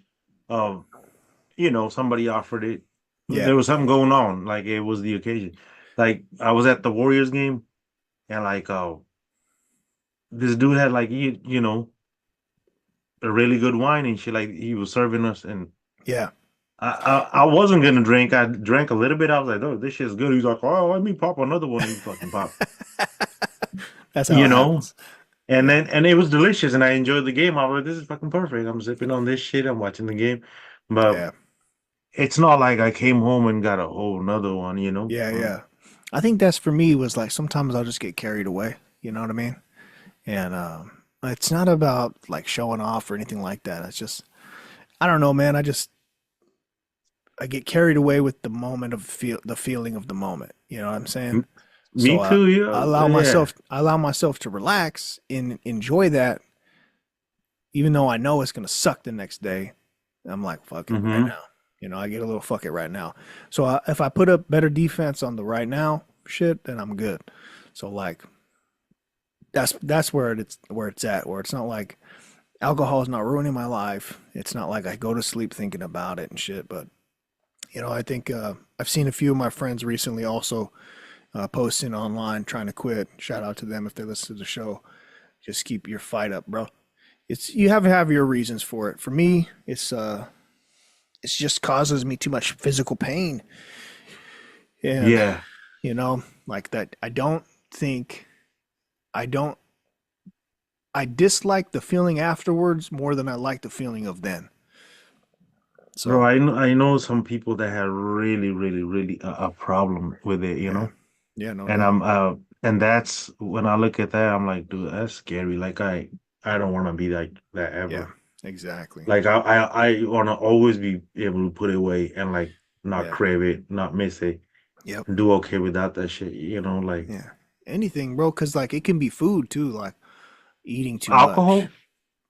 somebody offered it. Yeah. There was something going on, like it was the occasion. Like I was at the Warriors game, and like this dude had like a really good wine and shit. Like he was serving us, and Yeah. I wasn't gonna drink. I drank a little bit. I was like, oh, this shit's good. He's like, oh, let me pop another one. And he fucking popped. That's how You it know, happens. and Yeah. then it was delicious, and I enjoyed the game. I was like, this is fucking perfect. I'm sipping on this shit. I'm watching the game, but Yeah. it's not like I came home and got a whole nother one. Yeah. Yeah. I think that's for me was like sometimes I'll just get carried away. You know what I mean? And it's not about like showing off or anything like that. It's just I don't know, man. I get carried away with the moment of the feeling of the moment. You know what I'm saying? Me So too. I Yeah, allow yeah. myself to relax and enjoy that, even though I know it's gonna suck the next day. I'm like, fuck it right Hmm. now. You know, I get a little fuck it right now. So if I put up better defense on the right now shit, then I'm good. So like that's where it's at. Where it's not like alcohol is not ruining my life. It's not like I go to sleep thinking about it and shit. But I think I've seen a few of my friends recently also posting online trying to quit. Shout out to them if they listen to the show. Just keep your fight up, bro. It's you have to have your reasons for it. For me, it's just causes me too much physical pain, and Yeah. like that. Think I don't I dislike the feeling afterwards more than I like the feeling of then. Bro, So I know some people that have really, really, really a problem with it, yeah, yeah, no And doubt. and that's when I look at that, I'm like, dude, that's scary. Like I don't want to be like that Yeah, ever. exactly. Like I want to always be able to put it away and like not Yeah, crave it, not miss it, yep, do okay without that shit, like yeah. Anything, bro, because like it can be food too. Like eating too much. alcohol,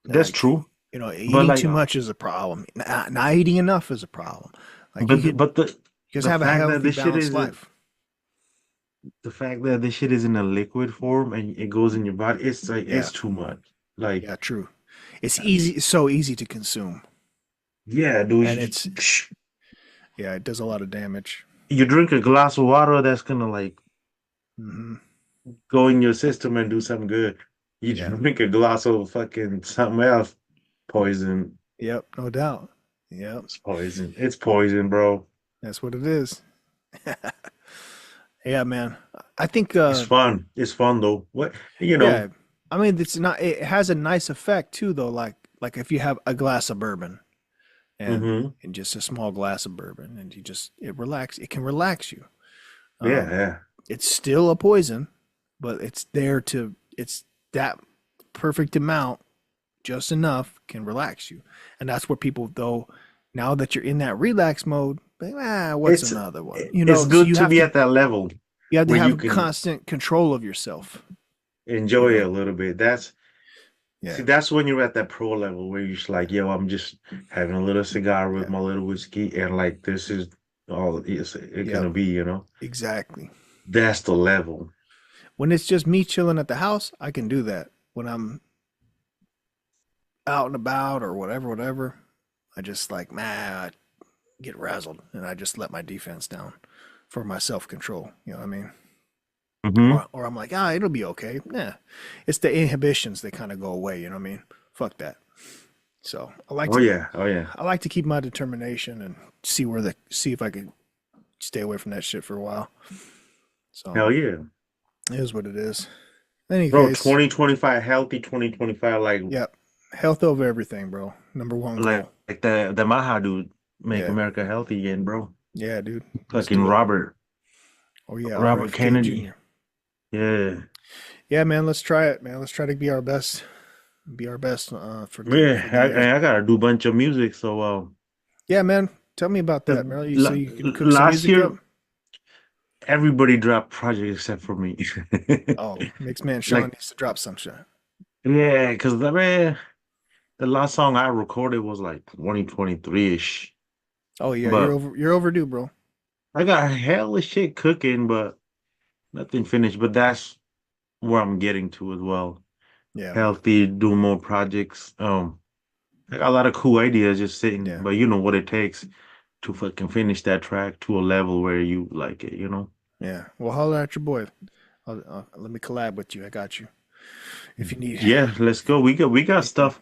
that's Like true. But eating like too much is a problem. Not eating enough is a problem. Like you but could but the just the have a fact that healthy, this shit balanced is life. the fact that this shit is in a liquid form and it goes in your body, it's like Yeah, it's too much. Like, yeah, true. It's so easy to consume, yeah, dude, and yeah, it does a lot of damage. you drink a glass of water that's gonna like Hmm. go in your system and do something good. You Yeah. drink a glass of fucking something else, poison. Yep. No doubt. Yep. It's poison. It's poison, bro. That's what it is. Yeah, man. I think. It's fun. It's fun though. What you know? Yeah. I mean, it's not. It has a nice effect too, though. Like if you have a glass of bourbon and Hmm. just a small glass of bourbon, and it can relax you. Yeah, Um, yeah. it's still a poison, but it's that perfect amount, just enough, can relax you. And that's where people, though, now that you're in that relax mode, think, what's It's another one? it's So good to be at that level you have to where you have can constant control of yourself. You enjoy it know, a little bit. That's See, yeah, that's when you're at that pro level where you're just yeah, like, yo, I'm just having a little cigar with yeah, my little whiskey, and like this is all it's yep, gonna be. exactly. That's the level. When it's just me chilling at the house, I can do that. When I'm out and about or whatever, I just like, I get razzled and I just let my defense down for my self control. You know what I mean? Hmm. Or I'm like, it'll be okay. Nah, it's the inhibitions that kind of go away. You know what I mean? Fuck that. So Oh yeah, oh yeah. I like to keep my determination and see if I can stay away from that shit for a while. So Hell yeah. it is what it is. In any Bro, case, 2025, healthy 2025, yep. Health over everything, bro. Number one goal. like the Maha dude, make Yeah. America healthy again, bro. Yeah, dude. Let's Fucking do it. Robert Oh yeah, Robert RFK Kennedy. Jr. Yeah. Yeah, man. Let's try it, man. Let's try to be our best. Be our best Yeah, for the year. I gotta do a bunch of music, so Yeah, man. Tell me about that, the, man. So you can cook some last music up? year everybody dropped projects except for me. Oh, Mixman Shawn Like, needs to drop some shit. yeah, because the last song I recorded was like 2023-ish. Oh yeah, But you're overdue, bro. I got hella shit cooking, but nothing finished. But that's where I'm getting to as well. Yeah, Healthy, do more projects. I got a lot of cool ideas just sitting, yeah, but you know what it takes to fucking finish that track to a level where you like it. Yeah. Well, holler at your boy. Let me collab with you. I got you. If you need. Yeah, let's go. We got stuff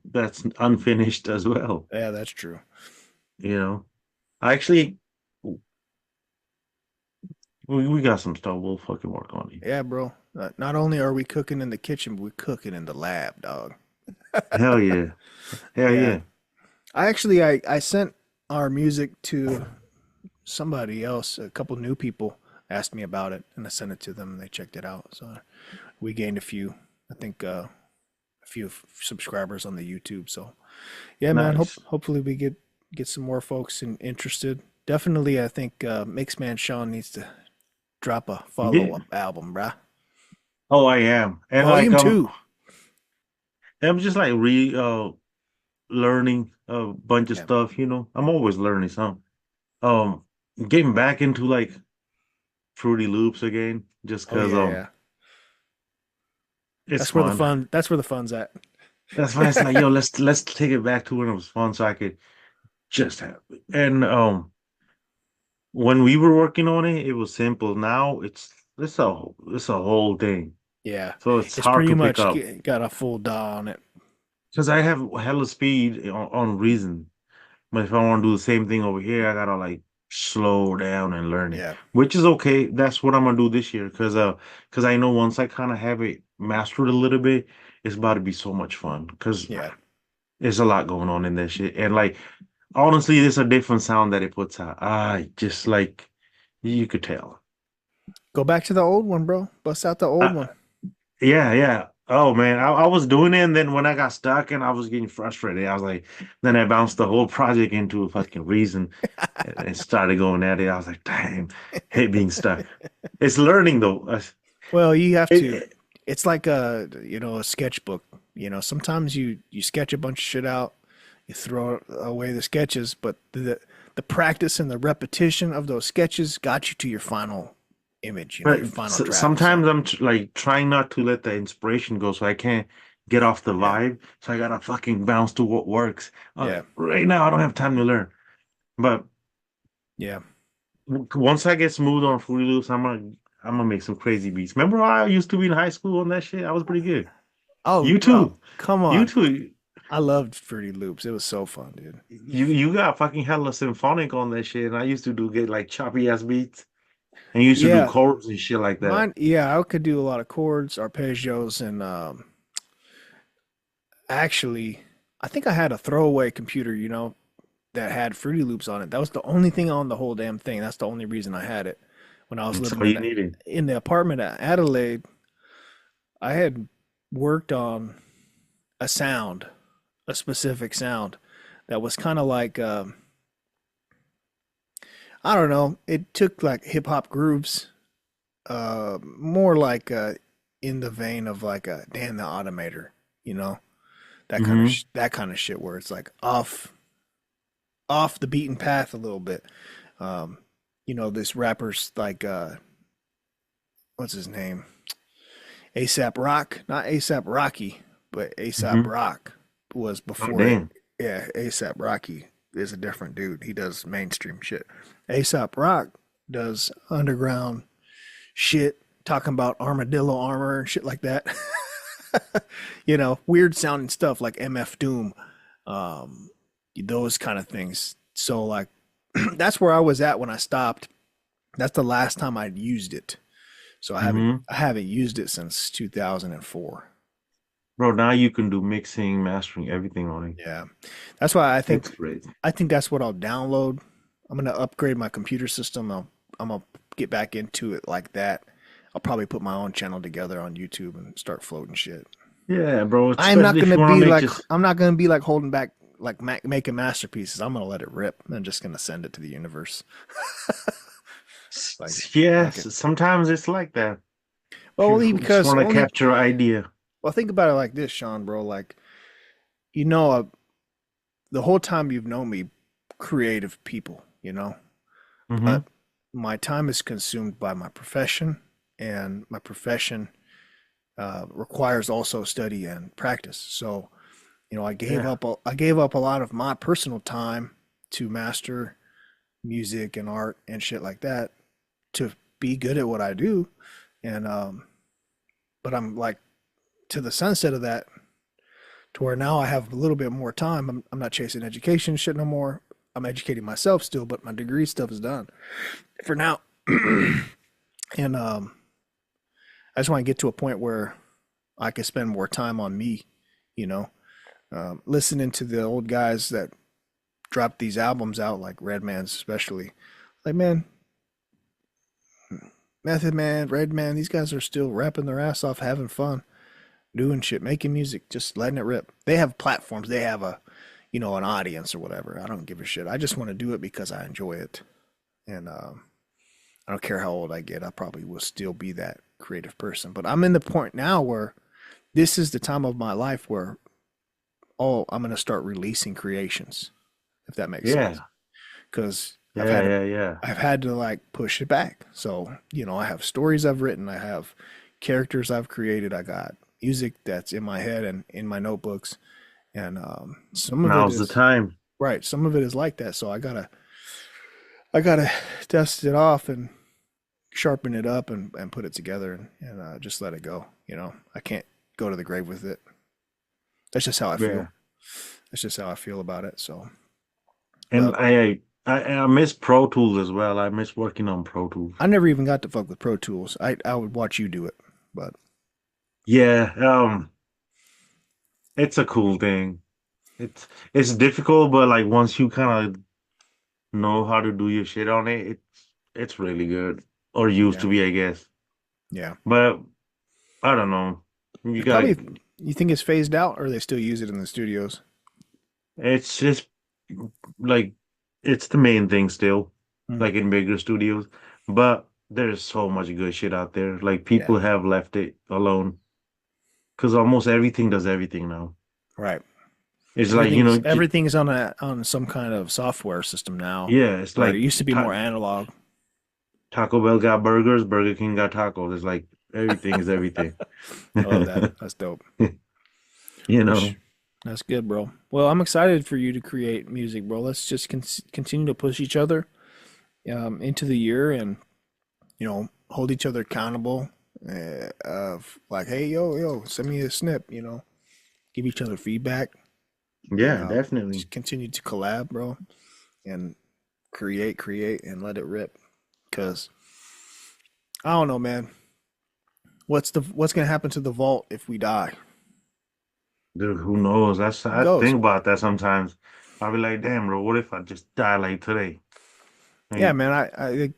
that's unfinished as well. Yeah, that's true. You know, I actually we got some stuff. We'll fucking work on it. Yeah, bro. Not only are we cooking in the kitchen, but we're cooking in the lab, dog. Hell yeah, hell Yeah. yeah. I sent our music to somebody else. A couple new people asked me about it, and I sent it to them, and they checked it out. So we gained a few. I think a few subscribers on the YouTube. So yeah, man. Nice. Hopefully we get some more folks interested. Definitely, I think Mixman Shawn needs to drop a follow up album, bruh. Oh, I am, and Volume 2. I'm just like learning a bunch of Yeah. stuff. You know, I'm always learning something. Um, Getting back into like Fruity Loops again, just Oh because yeah. it's That's where the fun. fun. That's where the fun's at. That's why it's like, yo, let's take it back to when it was fun, so I could just have it. And when we were working on it, it was simple. Now it's a whole thing. Yeah, So it's it's hard pretty to pick much up got a full DAW on it. because I have hella speed on Reason. But if I want to do the same thing over here, I gotta like slow down and learn it, Yeah, which is okay. That's what I'm gonna do this year because I know once I kind of have it mastered a little bit, it's about to be so much fun because yeah. there's a lot going on in that shit. And like honestly, there's a different sound that it puts out. Just like you could tell. Go back to the old one, bro. Bust out the old one. Yeah, yeah. Oh man, I was doing it, and then when I got stuck and I was getting frustrated, I was like, then I bounced the whole project into a fucking Reason and started going at it. I was like, damn, hate being stuck. It's learning though. Well, you have to. It- It's like a sketchbook. Sometimes you sketch a bunch of shit out, you throw away the sketches, but the practice and the repetition of those sketches got you to your final image. Your final draft. Sometimes I'm like trying not to let the inspiration go, so I can't get off the Yeah. vibe. So I gotta fucking bounce to what works. Yeah. Right now, I don't have time to learn, but Yeah. once I get smooth on Fruity Loops, I'm gonna make some crazy beats. Remember how I used to be in high school on that shit? I was pretty good. Oh, You bro, too. come You on. too. I loved Fruity Loops. It was so fun, dude. You got fucking hella symphonic on that shit, and I used to get like choppy ass beats, and you used to do Yeah, chords and shit like that. mine. Yeah, I could do a lot of chords, arpeggios, and actually, I think I had a throwaway computer, that had Fruity Loops on it. That was the only thing on the whole damn thing. That's the only reason I had it. When I was That's living all you needed. in the apartment at Adelaide, I had worked on a sound, a specific sound that was kind of like I don't know. It took like hip hop grooves, more like in the vein of like a Dan the Automator, you know, Hmm. that kind of shit where it's like off the beaten path a little bit. Um, this rapper's like what's his name? ASAP Rock, not ASAP Rocky, but ASAP Hmm. Rock was Oh before it. damn. Yeah, ASAP Rocky is a different dude. He does mainstream shit. ASAP Rock does underground shit, talking about armadillo armor and shit like that. Weird sounding stuff like MF Doom, um, those kind of things. So like, that's where I was at when I stopped. That's the last time I'd used it. So I haven't Hmm. I haven't used it since 2004. Bro, now you can do mixing, mastering, everything on it. Yeah. That's why It's great. I think that's what I'll download. I'm gonna upgrade my computer system. I'm gonna get back into it like that. I'll probably put my own channel together on YouTube and start floating shit. Yeah, bro. Especially if you want to make just I'm not gonna be like holding back like making masterpieces. I'm gonna let it rip. I'm just gonna send it to the universe. Like, yes. fuck it. Sometimes it's like that. Well, If only you just because want to only capture an idea. well, think about it like this, Sean, bro. Like, you know, uh, the whole time you've known me, creative people, Hmm. but my time is consumed by my profession, and my profession requires also study and practice. So, Yeah. I gave up a lot of my personal time to master music and art and shit like that to be good at what I do, and but I'm like to the sunset of that, to where now I have a little bit more time. I'm not chasing education shit no more. I'm educating myself still, but my degree stuff is done for now. And I just want to get to a point where I can spend more time on me, you know, listening to the old guys that dropped these albums out, like Redman's especially. Like, man, Method Man, Redman, these guys are still rapping their ass off, having fun, doing shit, making music, just letting it rip. They have platforms, they have a, you know, an audience or whatever. I don't give a shit. I just want to do it because I enjoy it. And I don't care how old I get, I probably will still be that creative person. But I'm in the point now where this is the time of my life where, oh, I'm going to start releasing creations, if that makes sense. Because I've had to like push it back. So, you know, I have stories I've written, I have characters I've created, I got music that's in my head and in my notebooks. And some of Now's it is the time. right. Some of it is like that. So I gotta dust it off and sharpen it up and put it together and just let it go. You know, I can't go to the grave with it. That's just how I feel. That's just how I feel about it. So, And I miss Pro Tools as well. I miss working on Pro Tools. I never even got to fuck with Pro Tools. I would watch you do it, but Yeah, it's a cool thing. It's difficult, but like once you kind of know how to do your shit on it, it's really good. Or used to be, I guess. yeah. But I don't know. You got Probably, you think it's phased out, or they still use it in the studios? it's just like it's the main thing still, Hmm. like in bigger studios. But there's so much good shit out there. Like people have left it alone. Because almost everything does everything now. Right. It's like, you know, Everything's on some kind of software system now. yeah, it's Right. like It used to be more analog. Taco Bell got burgers, Burger King got tacos. It's like everything is everything. I love that. That's dope. You know, That's good, bro. Well, I'm excited for you to create music, bro. Let's just continue to push each other into the year, and you know, hold each other accountable. Of like, hey, yo, send me a snip. You know, give each other feedback. yeah, definitely. Just continue to collab, bro, and create, and let it rip. Cause I don't know, man. What's gonna happen to the vault if we die? Dude, who knows? I Goes. think about that sometimes. I'll be like, damn, bro, what if I just die like today? Like, Yeah, man. I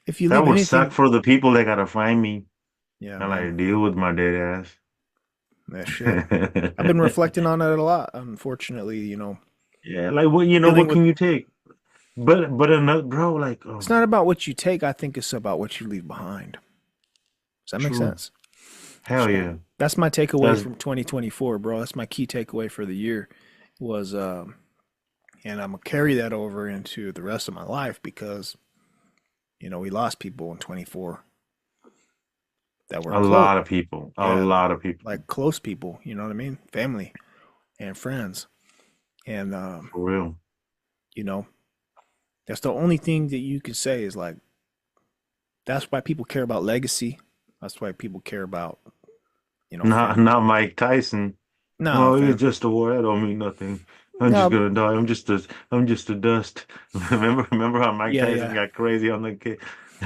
if you that leave would anything, suck for the people that gotta find me yeah, and man, like deal with my dead ass. that shit. I've been reflecting on it a lot. Unfortunately, you know, Yeah, like what you know, dealing what can you take? But another bro, like it's not about what you take. I think it's about what you leave behind. Does that make true. sense? Hell So yeah. that's my takeaway That's from 2024, bro. That's my key takeaway for the year was, and I'm gonna carry that over into the rest of my life because, you know, we lost people in 24 that were a close, lot of people. A yeah, lot of people. like close people. You know what I mean? Family and friends, and For real. you know, that's the only thing that you can say is like, that's why people care about legacy. That's why people care about, you know, Not family. not Mike Tyson. No, Oh, it's fam. just a war. That don't mean nothing. I'm just No, gonna die. I'm just a dust. Remember how Mike yeah, Tyson yeah. got crazy on the kid?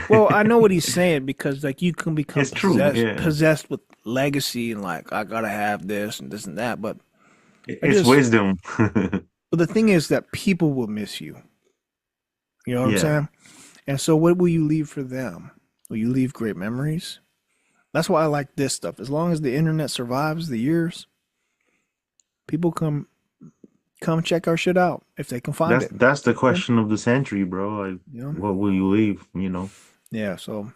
Well, I know what he's saying because like you can become It's true, yeah. possessed with legacy and like I gotta have this and that. But It's wisdom. but the thing is that people will miss you. You know what I'm Yeah. saying? And so what will you leave for them? Will you leave great memories? That's why I like this stuff. As long as the internet survives the years, people come check our shit out if they can find it. That's the question of the century, bro. Like, You know? what will you leave? You know? Yeah, so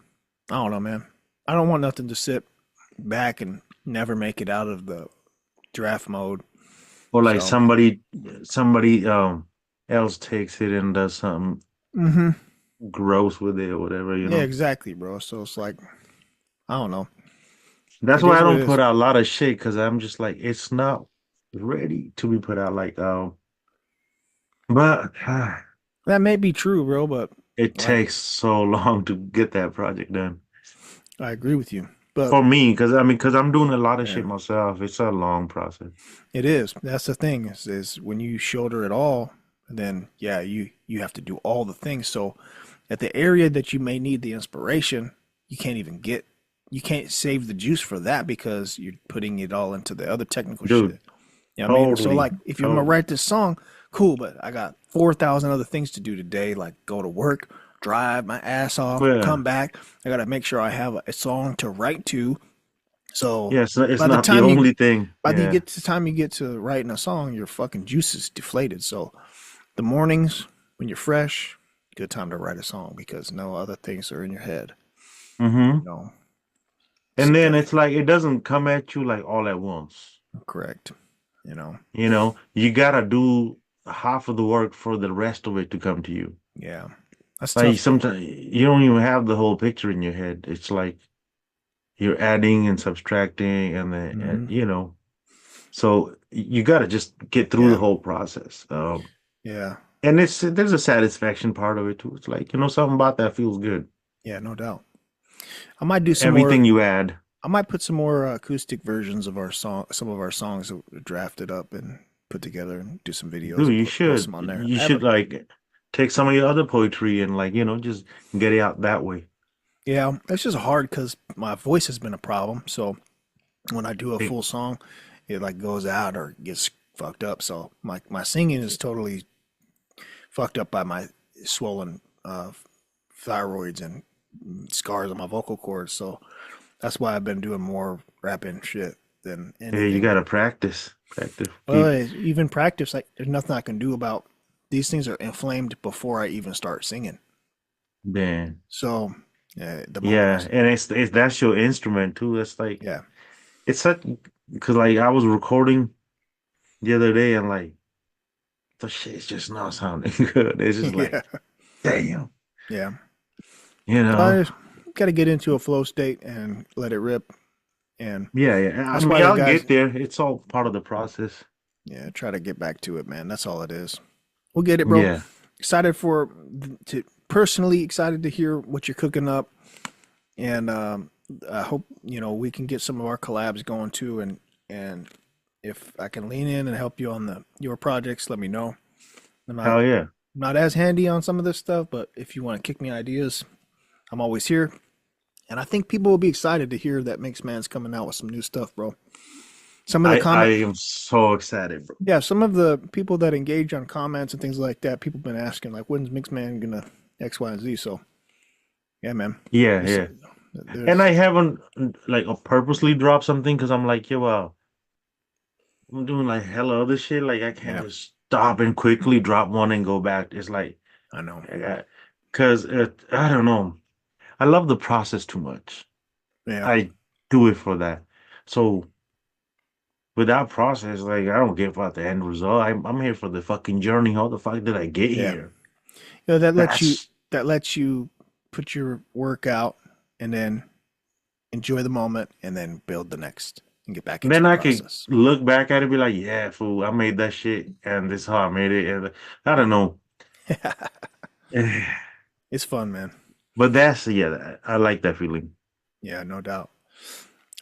I don't know, man. I don't want nothing to sit back and never make it out of the draft mode. Or like So somebody else takes it and does something mm-hmm. gross with it or whatever, you Yeah, know. exactly, bro. So it's like I don't know. That's It why is I what it don't is. put out a lot of shit because I'm just like it's not ready to be put out like That may be true, bro, but it Like, takes so long to get that project done. I agree with you, but For me, because I'm doing a lot of yeah, shit myself. It's a long process. it is. That's the thing is when you shoulder it all, then yeah, you have to do all the things. So at the area that you may need the inspiration, you can't even get you can't save the juice for that because you're putting it all into the other technical Dude, shit. You know what I mean? So totally, like if you're gonna totally. write this song, cool, but I got 4,000 other things to do today, like go to work, drive my ass off, Yeah. come back. I gotta make sure I have a song to write to. So Yeah, it's by the not the time you only thing. by the Yeah. get to time you get to writing a song, your fucking juice is deflated. So the mornings when you're fresh, good time to write a song because no other things are in your head. Mm-hmm. You know, it's And then it's definitely like it doesn't come at you like all at once. correct. You know, You gotta do half of the work for the rest of it to come to you. yeah, that's Like tough though. sometimes you don't even have the whole picture in your head. It's like you're adding and subtracting, and then Hmm. so you gotta just get through the Yeah, whole process. yeah, And there's a satisfaction part of it too. It's like something about that feels good. yeah, no doubt. I might do some more. Everything you add. I might put some more acoustic versions of our song, some of our songs that we drafted up and put together, and do some videos Dude, and you post should. them on there. You I should haven't. like take some of your other poetry and like, just get it out that way. Yeah, it's just hard because my voice has been a problem. So when I do a Hey, full song, it like goes out or gets fucked up. So my singing is totally fucked up by my swollen thyroids and scars on my vocal cords. So that's why I've been doing more rapping shit than hey, you anything. gotta practice. Practice. Well, even practice, like there's nothing I can do about these things are inflamed before I even start singing. Man. So yeah, the moment Yeah, I and it's that's your instrument too. It's like yeah it's such because like I was recording the other day and like the shit's just not sounding good. It's just yeah like, damn, yeah. you So I know. just got to get into a flow state and let it rip, and Yeah, yeah. I that's why mean, the I'll guys get there. It's all part of the process. yeah try to get back to it, man. That's all it is. We'll get it, bro. Yeah. Excited for to personally excited to hear what you're cooking up, and I hope we can get some of our collabs going too, and if I can lean in and help you on the your projects, let me know. I'm not Hell yeah. not as handy on some of this stuff, but if you want to kick me ideas, I'm always here. And I think people will be excited to hear that Mixman's coming out with some new stuff, bro. Some of the I comment, am so excited, bro. yeah, some of the people that engage on comments and things like that, people have been asking like, when's Mixman gonna X, Y, and Z? So yeah, man, Yeah, it's, yeah. And there's I haven't like purposely dropped something because I'm like, yeah, well, I'm doing like hella other shit. Like I can't yeah, just stop and quickly drop one and go back. It's like, I know, because I don't know. I love the process too much. yeah, I do it for that. So without process, like I don't care about the end result. I'm here for the fucking journey. How the fuck did I get yeah. here? That lets you That's put your work out and then enjoy the moment and then build the next and get back into then the I could process. look back at it and be like, yeah, fool, I made that shit, and this is how I made it. And I don't know. It's fun, man. But that's yeah, I like that feeling. Yeah, no doubt.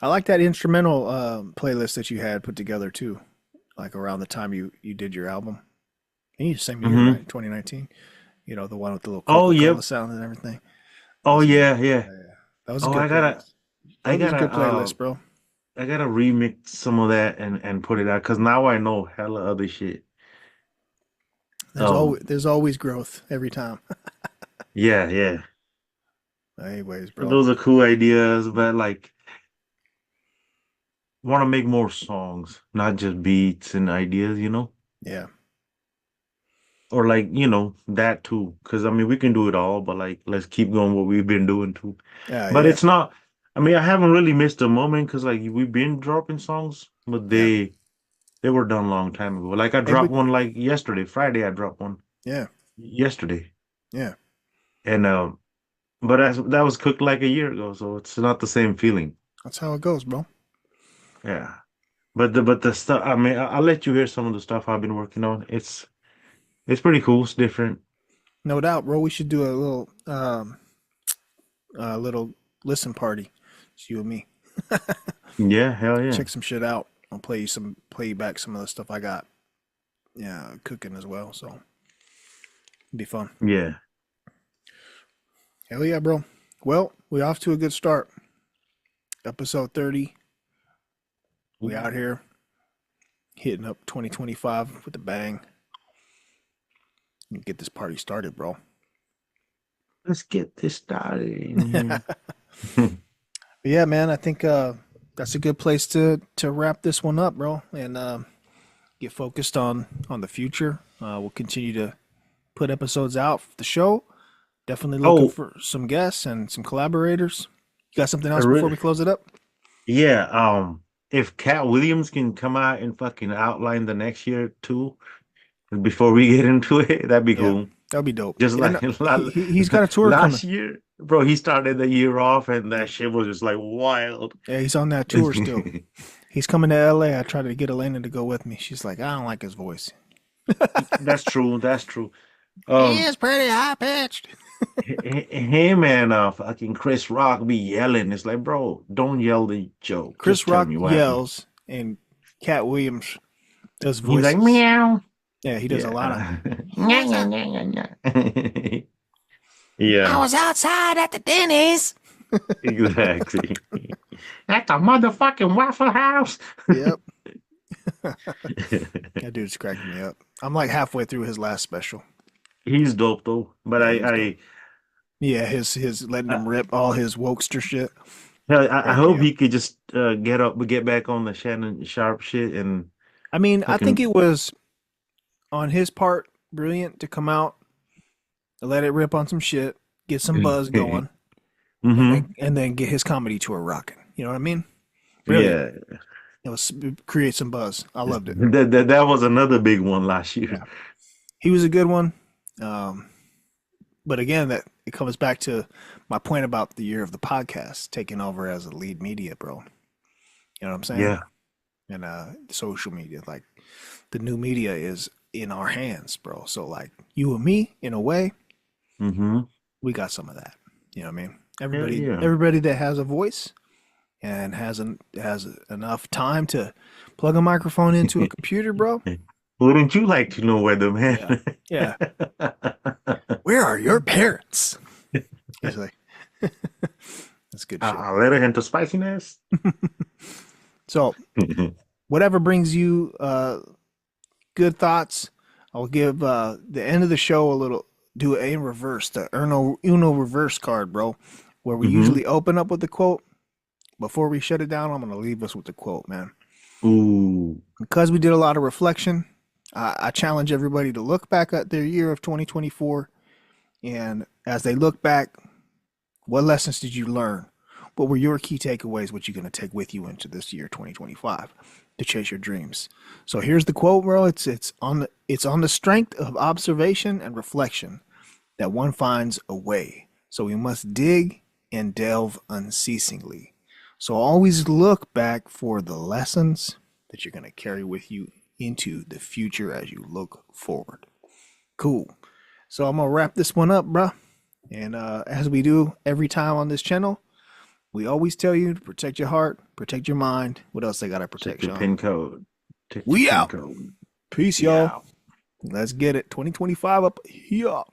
I like that instrumental playlist that you had put together too, like around the time you did your album. And you same year, Hmm. right? 2019. The one with the little Oh Coca-Cola yep. sound and everything. That Oh was a yeah, yeah. yeah. That was a Oh, good playlist. I That was a gotta, good playlist, bro. I gotta remix some of that and put it out because now I know hella other shit. Um, There's always growth every time. yeah, yeah. Anyways, bro. Those are cool ideas, but like, want to make more songs, not just beats and ideas. Yeah. Or like, that too. Because I mean, we can do it all, but like, let's keep going what we've been doing too. Yeah, But yeah. it's not. I mean, I haven't really missed a moment because like we've been dropping songs, but Yeah. they were done a long time ago. Like I Hey, dropped but one like yesterday, Friday. I dropped one yeah. yesterday, Yeah. and but that was cooked like a year ago, so it's not the same feeling. That's how it goes, bro. Yeah, but the stuff. I mean, I'll let you hear some of the stuff I've been working on. It's pretty cool. It's different. No doubt, bro. We should do a little listen party. It's you and me. Yeah, hell yeah. Check some shit out. I'll play you back some of the stuff I got. Yeah, cooking as well. So it'd be fun. Yeah. Hell yeah, bro. Well, we're off to a good start. Episode 30. We out here hitting up 2025 with a bang. Get this party started, bro. Let's get this started. Yeah, man. I think that's a good place to wrap this one up, bro, and get focused on the future. We'll continue to put episodes out for the show. Definitely looking for some guests and some collaborators. You got something else before we close it up? Yeah. If Cat Williams can come out and fucking outline the next year too, before we get into it, that'd be cool. That'd be dope. Just like he's got a tour last coming. year, bro. He started the year off, and that shit was just like wild. Yeah, he's on that tour still. He's coming to LA. I tried to get Elena to go with me. She's like, I don't like his voice. That's true. That's true. He is pretty high pitched. Him and fucking Chris Rock be yelling. It's like, bro, don't yell the joke. Chris Rock yells, and Cat Williams does voices. He's like, meow. Yeah, he does a lot of. Yeah. I was outside at the Denny's. Exactly. At the motherfucking Waffle House. Yep. That dude's cracking me up. I'm like halfway through his last special. He's dope though. But yeah, his letting him rip all his wokester shit. I hope he could just get back on the Shannon Sharp shit. And I mean, I think it was on his part brilliant to come out and let it rip on some shit, get some buzz going, and then get his comedy tour rocking. You know what I mean? Brilliant. Yeah. It was create some buzz. I loved it. That was another big one last year. Yeah. He was a good one. But again, that it comes back to my point about the year of the podcast taking over as a lead media, bro. You know what I'm saying? Yeah. And social media, like the new media is in our hands, bro. So like you and me, in a way, we got some of that. You know what I mean? Everybody that has a voice and has enough time to plug a microphone into a computer, bro. Wouldn't you like to know weather, man? Yeah. Where are your parents? He's like, that's good shit. A little hint of spiciness. So, whatever brings you good thoughts, I'll give the end of the show do it in reverse, the Uno reverse card, bro, where we usually open up with the quote. Before we shut it down, I'm going to leave us with the quote, man. Ooh. Because we did a lot of reflection, I challenge everybody to look back at their year of 2024. And as they look back, what lessons did you learn? What were your key takeaways? What you're going to take with you into this year, 2025, to chase your dreams? So here's the quote, bro. It's on the strength of observation and reflection that one finds a way. So we must dig and delve unceasingly. So always look back for the lessons that you're going to carry with you into the future as you look forward. Cool. So I'm going to wrap this one up, bro. And as we do every time on this channel, we always tell you to protect your heart, protect your mind. What else they got to protect, your pin code. We out. Peace, y'all. Let's get it. 2025 up here.